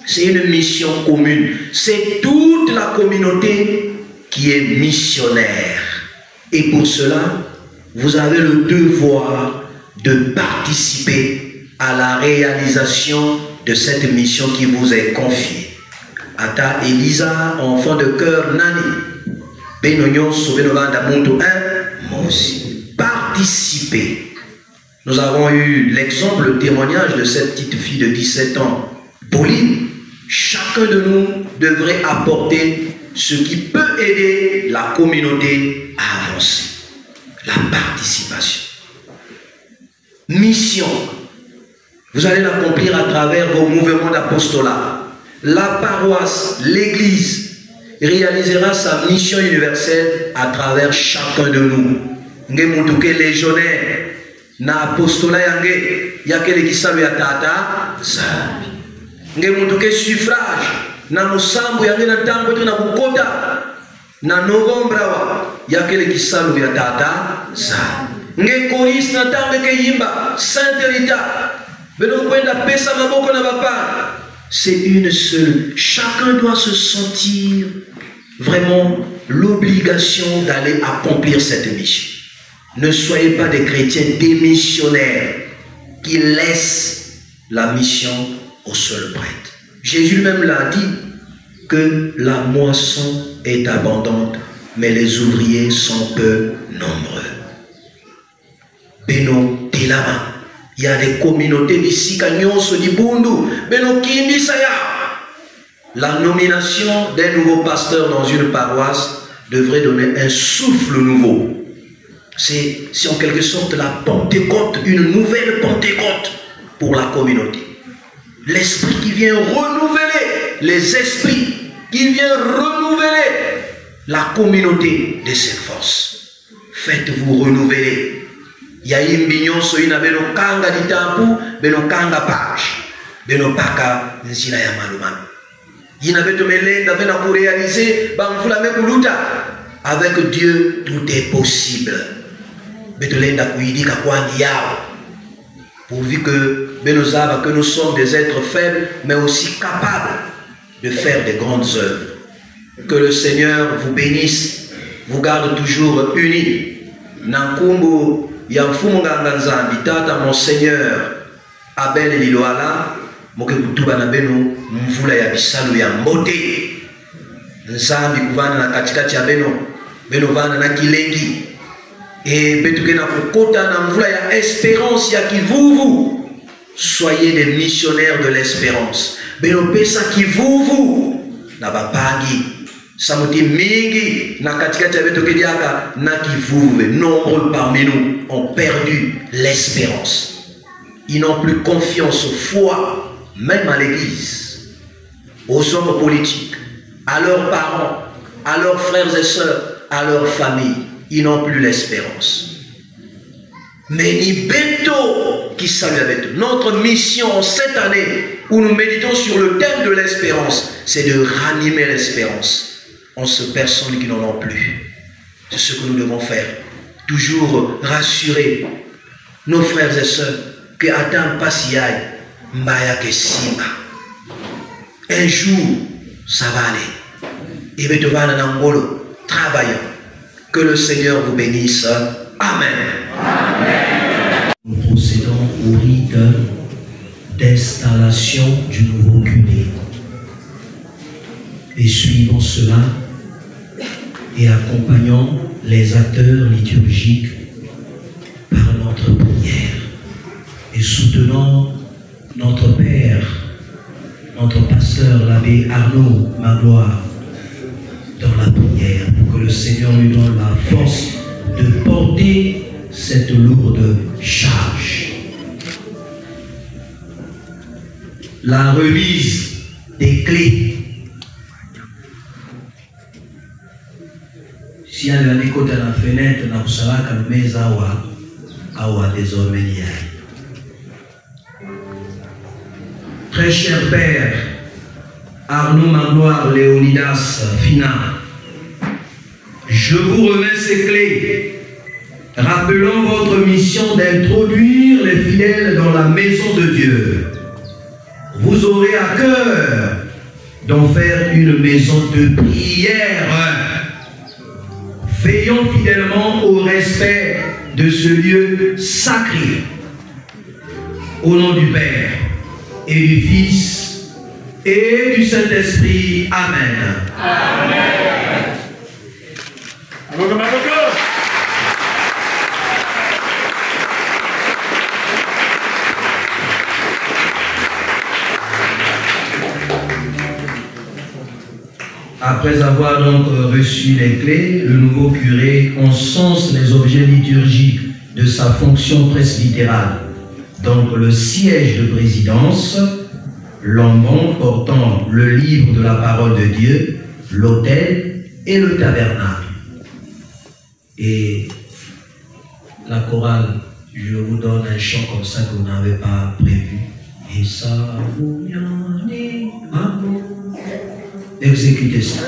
C'est une mission commune. C'est toute la communauté qui est missionnaire. Et pour cela, vous avez le devoir de participer à la réalisation de cette mission qui vous est confiée. Ata Elisa, enfant de cœur, Nani. Benognon, Sobenovanda Mondo 1, moi aussi. Participer. Nous avons eu l'exemple, le témoignage de cette petite fille de 17 ans, Pauline. Chacun de nous devrait apporter ce qui peut aider la communauté à avancer. La participation. Mission. Vous allez l'accomplir à travers vos mouvements d'apostolat. La paroisse, l'église, réalisera sa mission universelle à travers chacun de nous. Ngemutuke légionnaire, na apostolat yange, yakele kisalu ya tata, zambi. Ngemutuke suffrage, na musambu yange na tango na kukota, na novembre wa, yakele kisalu ya tata, zambi. Nge choriste na tango ke yimba, Sainte Rita, beno kwenda pesa maboko na bapa. C'est une seule. Chacun doit se sentir vraiment l'obligation d'aller accomplir cette mission. Ne soyez pas des chrétiens démissionnaires qui laissent la mission au seul prêtre. Jésus même l'a dit que la moisson est abondante, mais les ouvriers sont peu nombreux. Beno Telama. Il y a des communautés d'ici, la nomination d'un nouveau pasteur dans une paroisse devrait donner un souffle nouveau. C'est en quelque sorte la Pentecôte, une nouvelle Pentecôte pour la communauté. L'esprit qui vient renouveler les esprits, qui vient renouveler la communauté de ses forces. Faites-vous renouveler. Yaimbi nyonso ina beno kanga ditampu, beno kanga page, beno paka nzina ya malumanu. Ina beto melenda bena pour réaliser, bamfula mekuluta. Avec Dieu, tout est possible. Beto lenda kuidika kwandi yao. Pourvu que Benozava, que nous sommes des êtres faibles, mais aussi capables de faire des grandes œuvres. Que le Seigneur vous bénisse, vous garde toujours unis. Nankumbu Yamfumunganga Nzambi, Tata Monseigneur Abel Liloala, Moke Kutuba na Beno, Mvula ya Bisalu ya Mbote. Nzambi kuvana na katikati ya Beno vana na Kilengi. Et betukena kukota na mvula ya espérance ya kivuvu. Soyez des missionnaires de l'espérance. Beno pesa kivuvu na bapangi. Samuti mingi na katikati ya betokediaka na kivuvu. Nombreux parmi nous ont perdu l'espérance. Ils n'ont plus confiance aux foi, même à l'église, aux hommes politiques, à leurs parents, à leurs frères et sœurs, à leur famille. Ils n'ont plus l'espérance. Mais ni Beto qui salue avec nous. Notre mission en cette année où nous méditons sur le thème de l'espérance, c'est de ranimer l'espérance en ces personnes qui n'en ont plus. C'est ce que nous devons faire. Toujours rassurer nos frères et sœurs que attends pas si aille, mbaya que simba. Un jour, ça va aller. Et Beto va dans Angolo, travaillons. Que le Seigneur vous bénisse. Amen. Amen. Nous procédons au rite d'installation du nouveau curé. Et suivons cela et accompagnons les acteurs liturgiques par notre prière. Et soutenons notre Père, notre pasteur, l'abbé Arnaud Magloire, dans la prière, pour que le Seigneur lui donne la force de porter cette lourde charge. La remise des clés. Si elle a des côtés à la fenêtre, on a savoir qu'elle met awa désormais lié. Très cher Père, Arnaud Magloire Léonidas Fina, je vous remets ces clés, rappelant votre mission d'introduire les fidèles dans la maison de Dieu. Vous aurez à cœur d'en faire une maison de prière. Veillons fidèlement au respect de ce lieu sacré. Au nom du Père et du Fils et du Saint-Esprit. Amen. Amen. Après avoir donc reçu les clés, le nouveau curé encense les objets liturgiques de sa fonction presbytérale. Donc le siège de présidence, l'ambon portant le livre de la parole de Dieu, l'autel et le tabernacle. Et la chorale, je vous donne un chant comme ça que vous n'avez pas prévu. Et ça vous dit amour. Exécutez ça.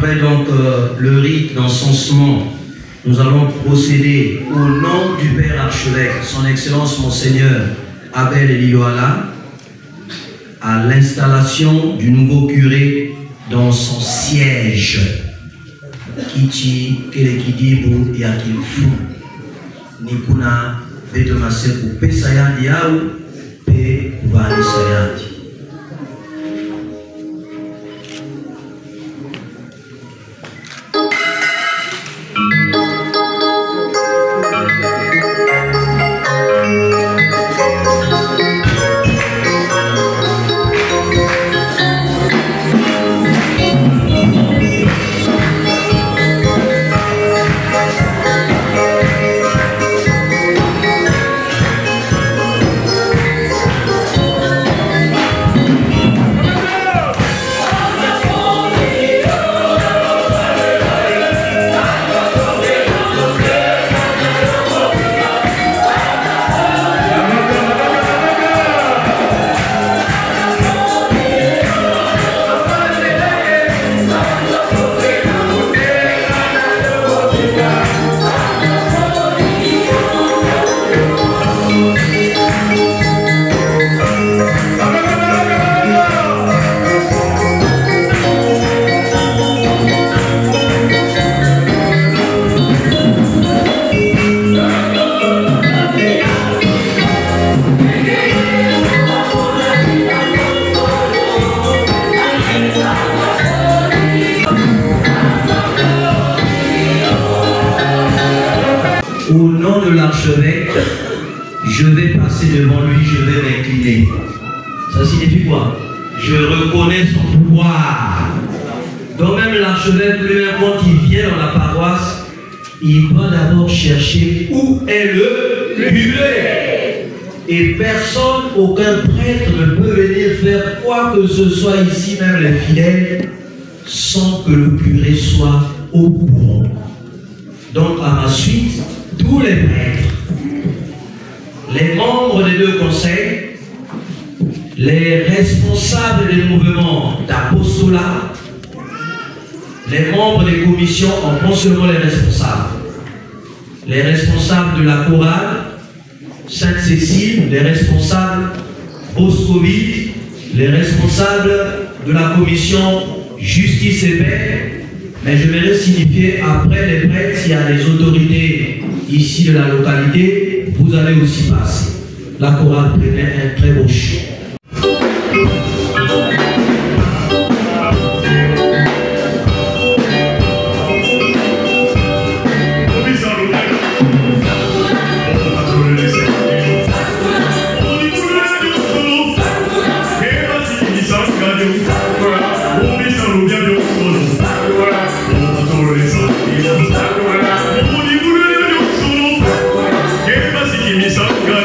Après donc le rite d'encensement, nous allons procéder au nom du Père Archevêque, son Excellence Monseigneur Abel Elioala, à l'installation du nouveau curé dans son siège. Kiti Kelekidibu Yakifu Nikuna Betomaseku Pesayandi Yau Pe Kubani Sayandi. Au nom de l'archevêque, je vais passer devant lui, je vais m'incliner. Ça signifie quoi? Je reconnais son pouvoir. Donc même l'archevêque lui-même, quand il vient dans la paroisse, il va d'abord chercher où est le curé. Et personne, aucun prêtre ne peut venir faire quoi que ce soit ici, même les fidèles, sans que le curé soit au courant. Donc à ma suite, tous les prêtres, les membres des deux conseils, les responsables des mouvements d'apostolat, les membres des commissions, en prend seulement les responsables de la chorale, Sainte-Cécile, les responsables Boscovite, les responsables de la commission Justice et Paix. Mais je vais signifier après les prêtres, s'il y a des autorités ici de la localité, vous allez aussi passer. La chorale prenait un très beau chant. Sakura,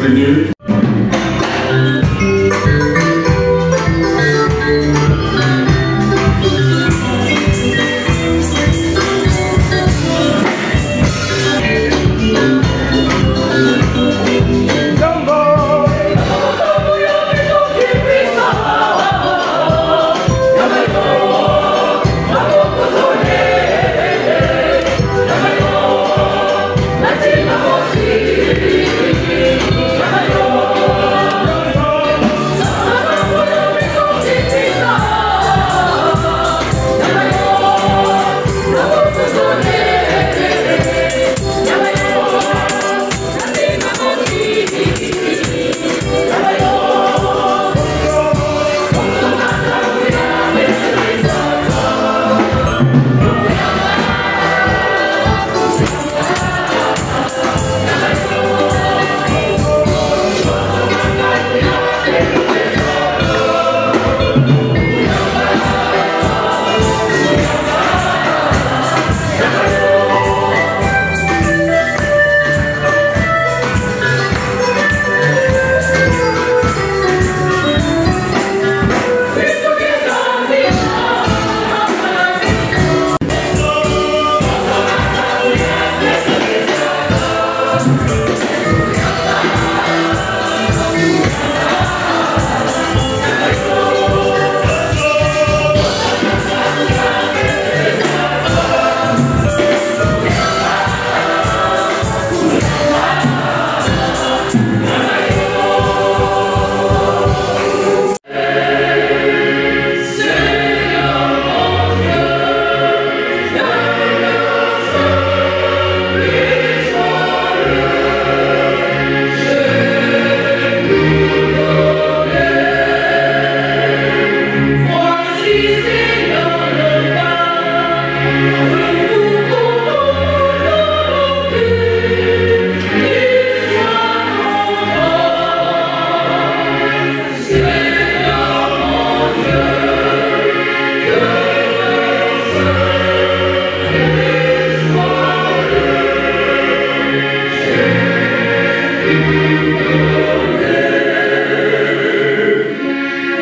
continue.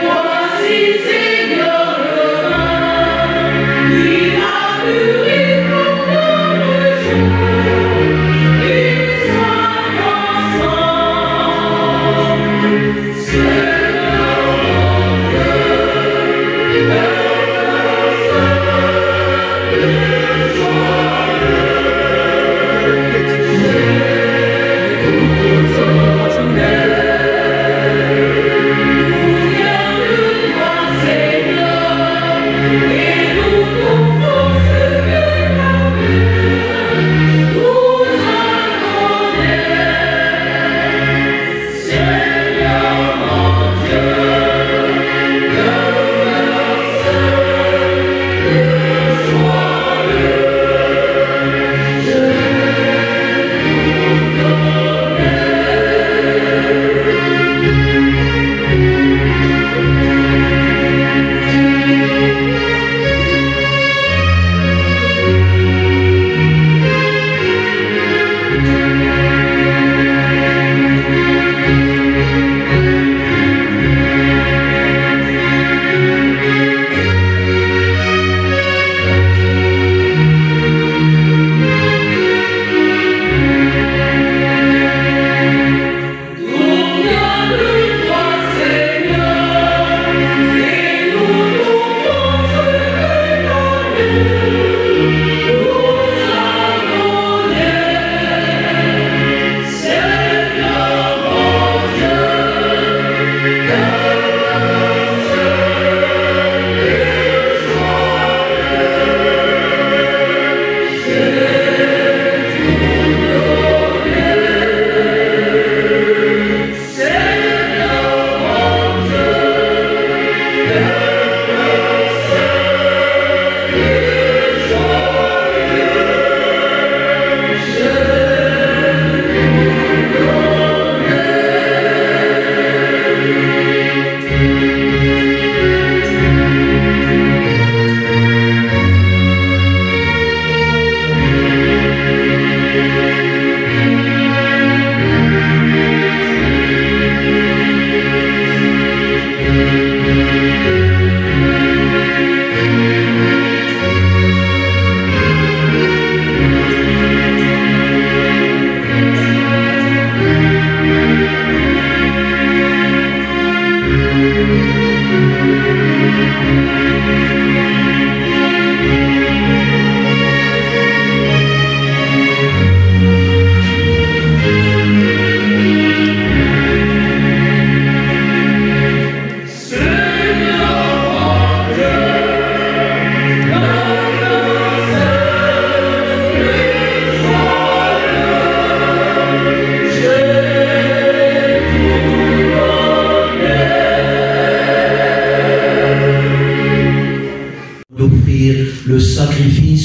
Voici Seigneur, il a purifié.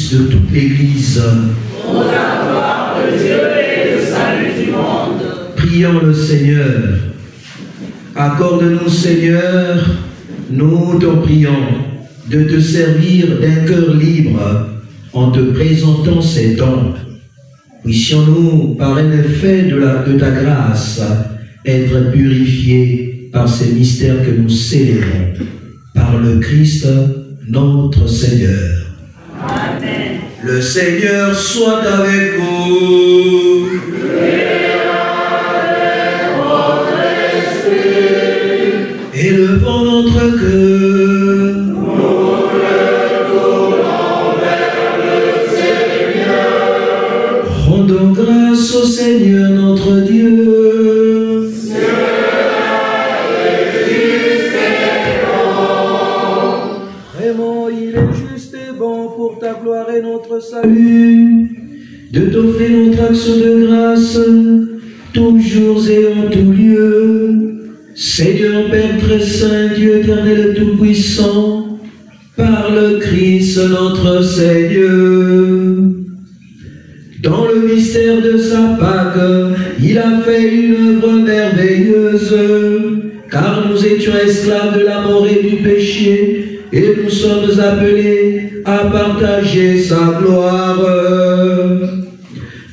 fils de toute l'Église. Pour la gloire de Dieu et le salut du monde. Prions le Seigneur. Accorde-nous, Seigneur, nous t'en prions, de te servir d'un cœur libre en te présentant ces dons. Puissions-nous, par un effet de ta grâce, être purifiés par ces mystères que nous célébrons. Par le Christ, notre Seigneur. Amen. Le Seigneur soit avec vous. Élevons notre cœur. Nous le tournons vers le Seigneur. Rendons grâce au Seigneur notre Dieu. Vraiment, il est juste et bon pour ta gloire et notre salut, de t'offrir notre action de grâce, toujours et en tout lieu. Seigneur Père très saint, Dieu éternel et tout-puissant, par le Christ notre Seigneur. Dans le mystère de sa Pâque, il a fait une œuvre merveilleuse, car nous étions esclaves de la mort et du péché, et nous sommes appelés à partager sa gloire.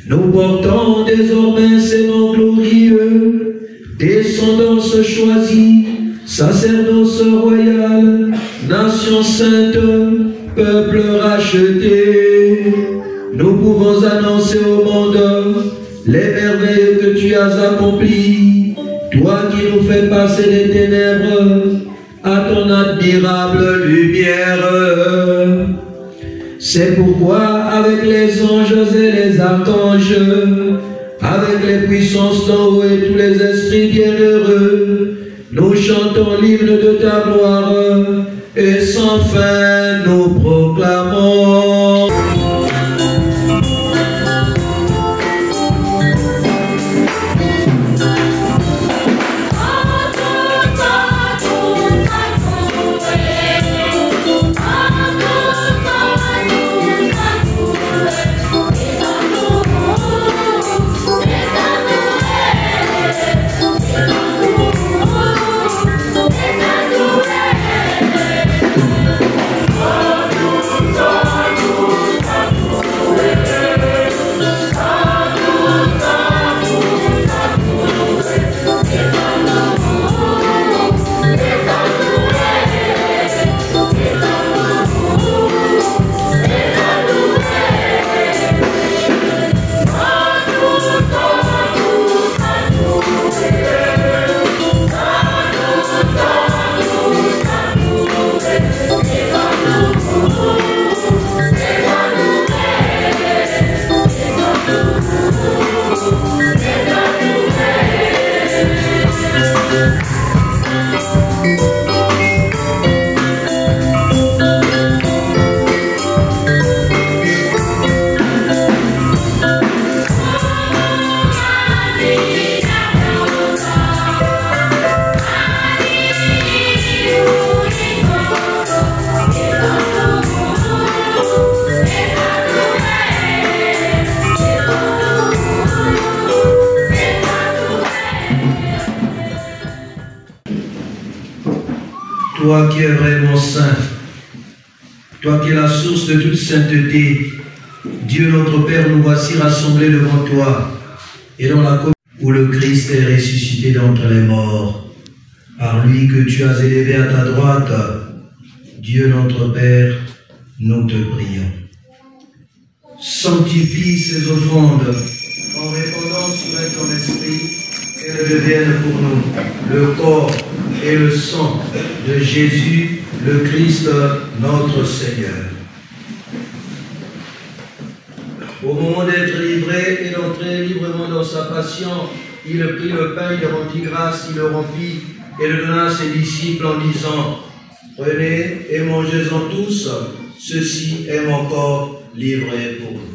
Nous portons désormais ces noms glorieux, descendance choisie, sacerdoce royal, nation sainte, peuple racheté. Nous pouvons annoncer au monde les merveilles que tu as accomplies, toi qui nous fais passer des ténèbres à ton admirable lumière. C'est pourquoi avec les anges et les archanges, avec les puissances d'en haut et tous les esprits bienheureux, nous chantons l'hymne de ta gloire et sans fin nous proclamons. Toi qui es vraiment saint, toi qui es la source de toute sainteté, Dieu notre Père, nous voici rassemblés devant toi, et dans la communion où le Christ est ressuscité d'entre les morts, par lui que tu as élevé à ta droite, Dieu notre Père, nous te prions. Sanctifie ces offrandes en répandant sur elles ton esprit, qu'elles deviennent pour nous le corps et le sang de Jésus, le Christ, notre Seigneur. Au moment d'être livré et d'entrer librement dans sa passion, il prit le pain, il rendit grâce, il le rompit et le donna à ses disciples en disant: prenez et mangez-en tous, ceci est mon corps livré pour vous.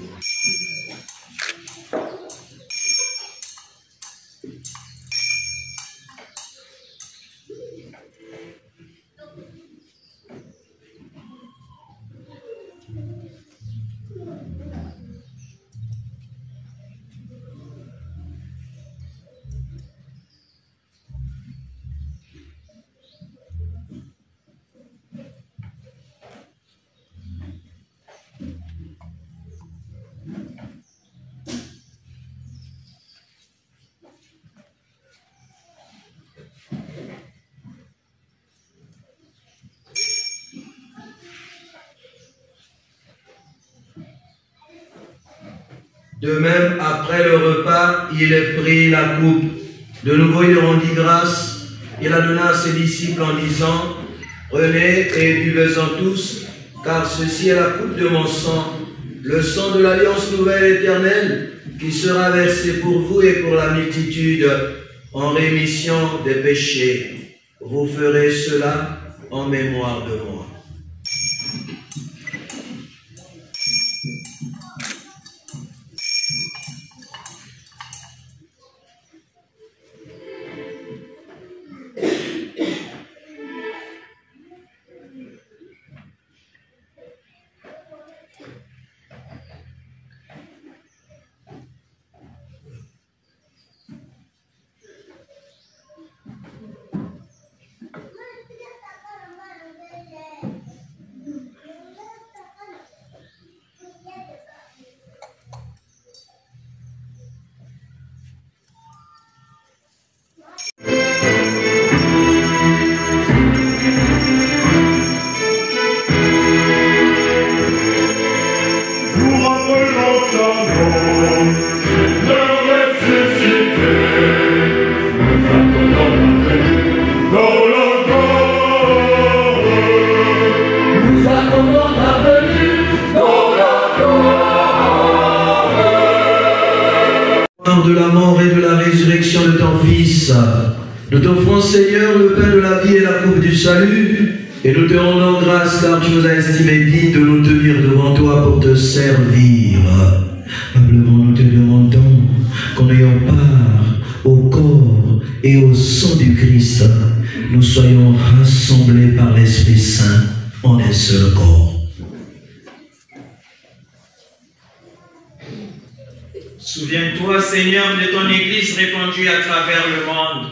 De même, après le repas, il prit la coupe. De nouveau, il rendit grâce. Il la donna à ses disciples en disant, « Prenez et buvez-en tous, car ceci est la coupe de mon sang, le sang de l'alliance nouvelle éternelle, qui sera versé pour vous et pour la multitude en rémission des péchés. Vous ferez cela en mémoire de moi. » De la mort et de la résurrection de ton Fils, nous t'offrons, Seigneur, le pain de la vie et la coupe du salut, et nous te rendons grâce car tu nous as estimé dignes de nous tenir devant toi pour te servir. Humblement, nous te demandons qu'en ayant part au corps et au sang du Christ, nous soyons rassemblés par l'Esprit Saint en un seul corps. Souviens-toi, Seigneur, de ton Église répandue à travers le monde.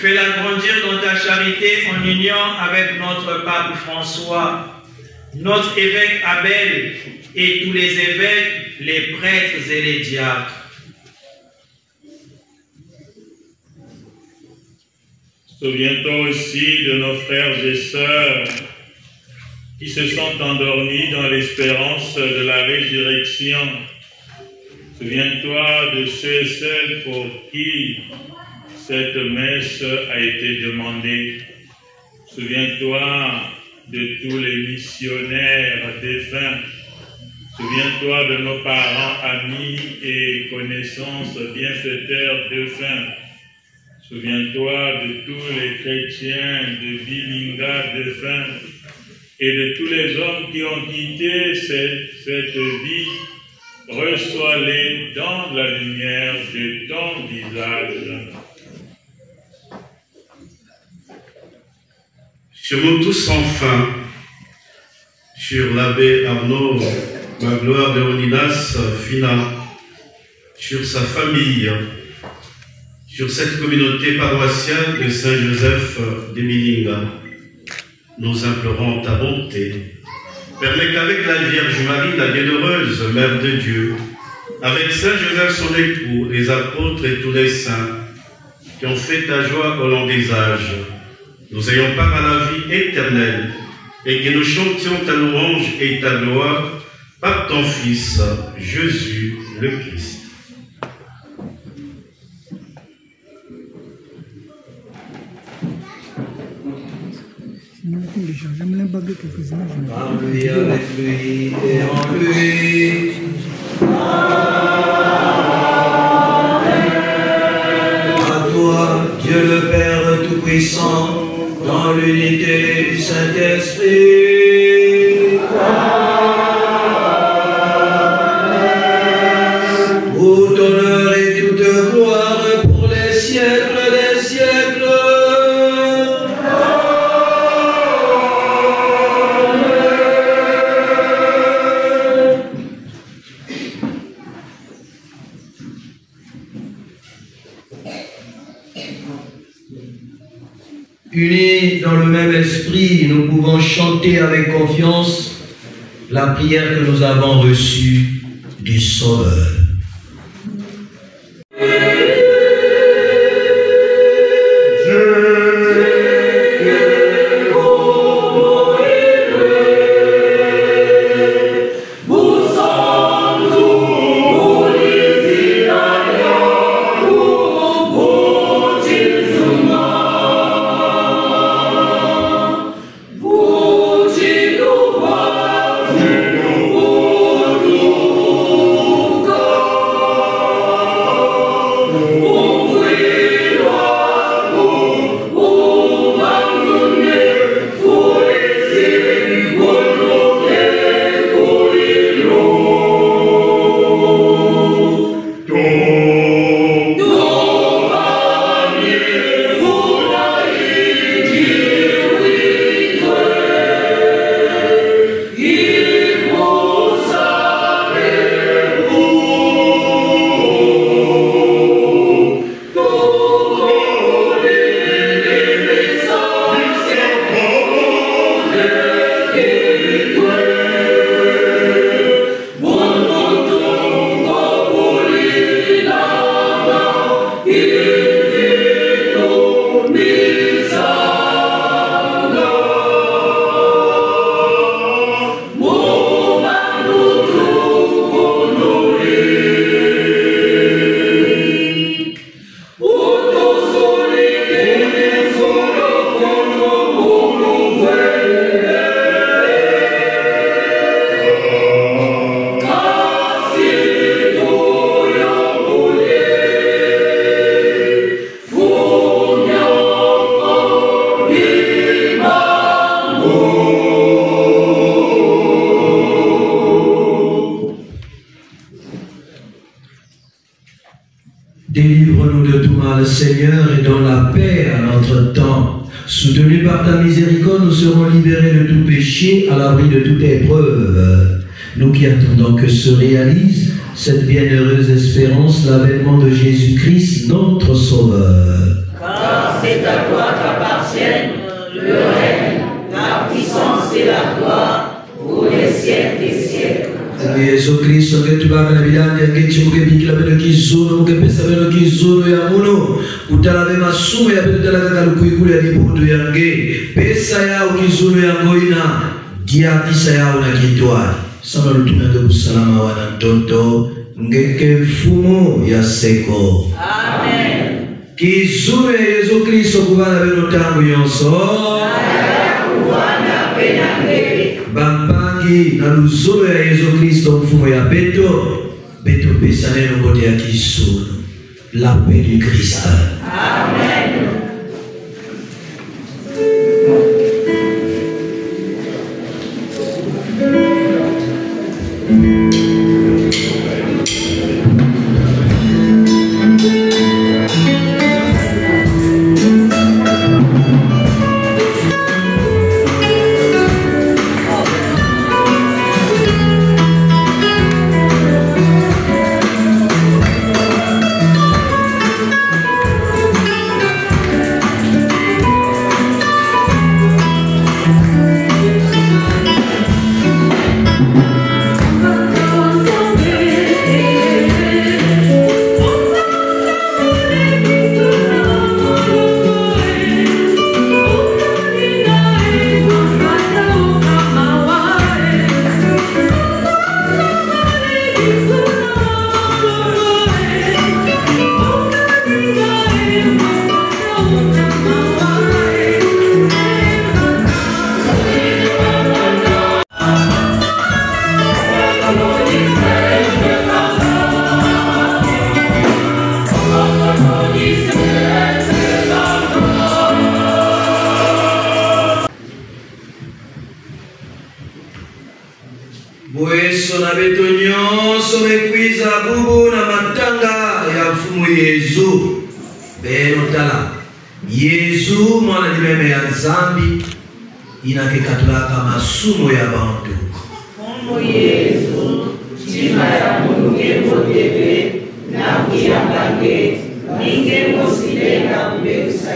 Fais-la grandir dans ta charité en union avec notre pape François, notre évêque Abel et tous les évêques, les prêtres et les diacres. Souviens-toi aussi de nos frères et sœurs qui se sont endormis dans l'espérance de la résurrection. Souviens-toi de ceux et celles pour qui cette messe a été demandée. Souviens-toi de tous les missionnaires défunts. Souviens-toi de nos parents, amis et connaissances bienfaiteurs défunts. Souviens-toi de tous les chrétiens de Bilinga défunts et de tous les hommes qui ont quitté cette vie. Reçois-les dans la lumière de ton visage. Sur nous tous enfin, sur l'abbé Arnaud Magloire de Leonidas Fina, sur sa famille, sur cette communauté paroissiale de Saint-Joseph de Bilinga, nous implorons ta bonté. Permets qu'avec la Vierge Marie, la bienheureuse Mère de Dieu, avec Saint Joseph son époux, les apôtres et tous les saints qui ont fait ta joie au long des âges, nous ayons part à la vie éternelle et que nous chantions ta louange et ta gloire par ton Fils, Jésus le Christ. Par lui, avec lui et en lui. À toi, Dieu le Père Tout-Puissant, dans l'unité du Saint-Esprit. Tout honneur et toute gloire pour les siècles des siècles. Unis dans le même esprit, nous pouvons chanter avec confiance la prière que nous avons reçue du Sauveur. Vous sommes tous Délivre-nous de tout mal, Seigneur, et donne la paix à notre temps. Soutenus par ta miséricorde, nous serons libérés de tout péché, à l'abri de toute épreuve. Nous qui attendons que se réalise cette bienheureuse espérance, l'avènement de Jésus-Christ, notre Sauveur. Car c'est à toi qu'appartiennent le règne, la puissance et la gloire pour les siècles des siècles. Yesu Kristo ngetubanga bilanga ngechimuke bikila beno kizuru ngepesa beno kizuru ya muno utalabe masumo ya beno talaga kalukuikulu ya liputu yange pesa yao kizuru ya ngoina diabisa yao na kitwali sama lutumenge kusalama wana ntonto ngeke mfumo ya seko. Amen. Kizuru ya Yesu Kristo kubana beno tangu yonso Bambangi na luzolo ya Yesu Kristo mfumo ya Beto pesa neno kote ya Kisuru. La paix du Christ. Amen. Bweso na beto nyonso mekwiza bubu na matanga ya mfumu Yesu. Beno tala Yesu mwana limeme ya Nzambi inakekatulaka masumo ya bantu. Mfumu Yesu chima ya munge motebe na kuyambange ninge mosilenga mbeusa.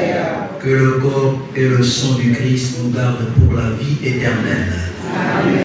Que le corps et le sang du Christ nous gardent pour la vie éternelle. Amen.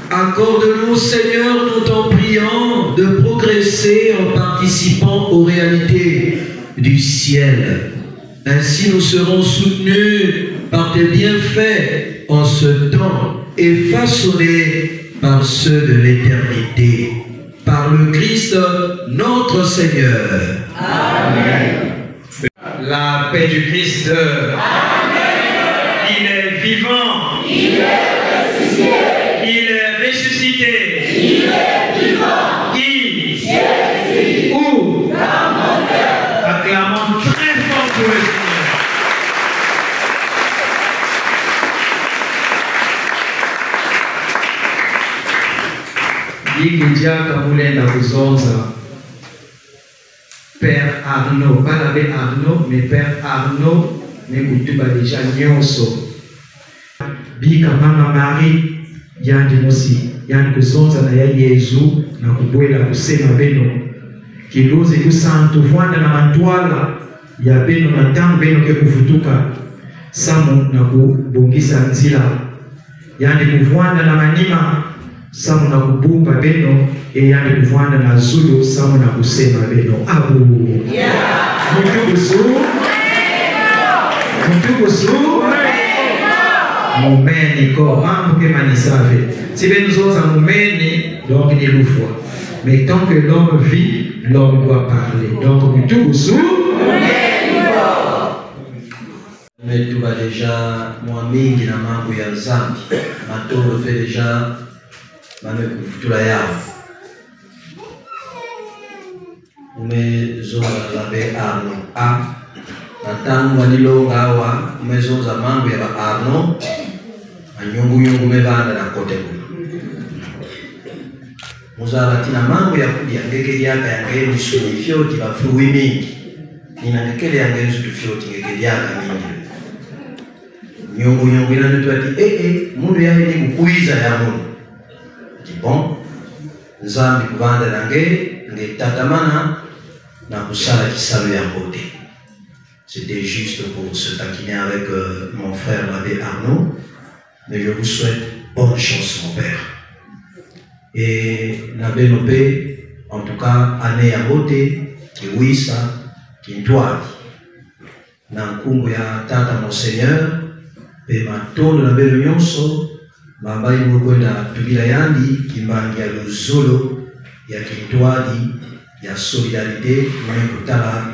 Accorde-nous, Seigneur, nous t'en prions, de progresser en participant aux réalités du ciel. Ainsi nous serons soutenus par tes bienfaits en ce temps et façonnés par ceux de l'éternité. Par le Christ, notre Seigneur. Amen. La paix du Christ. Amen. Il est vivant. Il est ressuscité. Il est ressuscité. Il est vivant. Qui? Jésus. Où? Dans mon cœur. Acclamons très fort pour le Seigneur. Yingidiaka mulenda kuzonza. Père Arnaud, pas l'abbé Arnaud, mais Père Arnaud, mais kutuba déjà nyonso. Bika mama Marie, yandi mosi, yandi kuzonza na ya Yesu, na kubwela kusema beno. Kiluzi kusantu vwanda na matwala, ya beno na tamu beno ke kufutuka. Samu na kubongisa nzila. Yandi kuvwanda na manima, samu na kubumba beno, yandi kuvwanda na zulu, samu na kusema beno. Abu. Mutukusu. Mutukusu. Mumeni ko, mambo ke manisave. Si ben nous autres mumeni, donc il nous faut. Mais tant que l'homme vit, l'homme doit parler. Donc mutukusu. mais tout va déjà, moi, mingi na mambo ya zambi, matoro fait déjà, mame kufutula yao. Umezo labe Arno A, natangu wanilonga awa, umezo za mambo ya ba Arno, anyungu mevanda na kote kuna. Muzala tina mambo ya kudia, ngeke yaka ya ngeke nisuni fioti ba fruwi mingi. Nina ngekele ya ngeke nisuni fioti ngeke yaka mingi. Nyungu ina nitu ati mundu ya hini kukuiza ya mundu. Bon, nzambi kuvanda na ngeke tatamana na kusala kisalo ya kote. C'était juste pour se taquiner avec mon frère l'abbé Arnaud, mais je vous souhaite bonne chance mon père. Et l'abbé Nopé, en tout cas, année à beauté, qui wisa, qui doit, dans le kumbu ya tata monseigneur, et ma tourne l'abbé Nyonso, ma bayi moukwenda tubila yandi, qui mangi ya luzolo, ya qui doit, ya solidarité, mwenye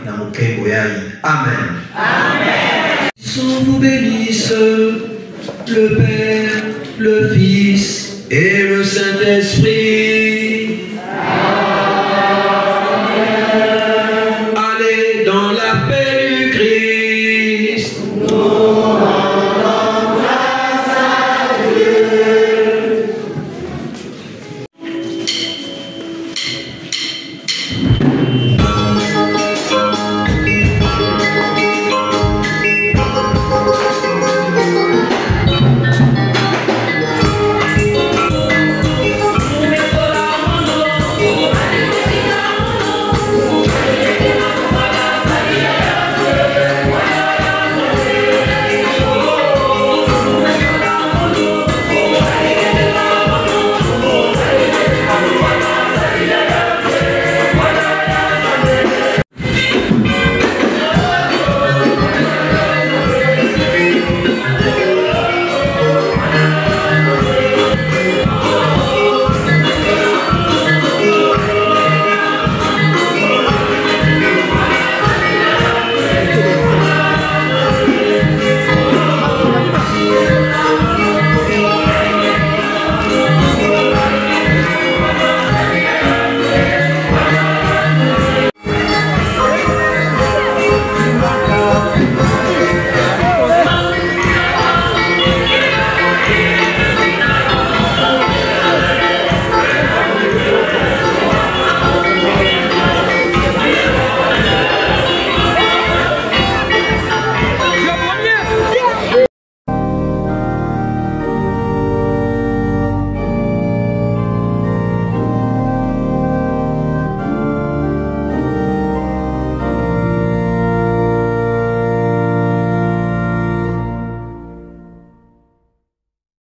na mukengo yai. Amen. Amen. Son vous bénisse, le Père, le Fils et le Saint-Esprit. Amen.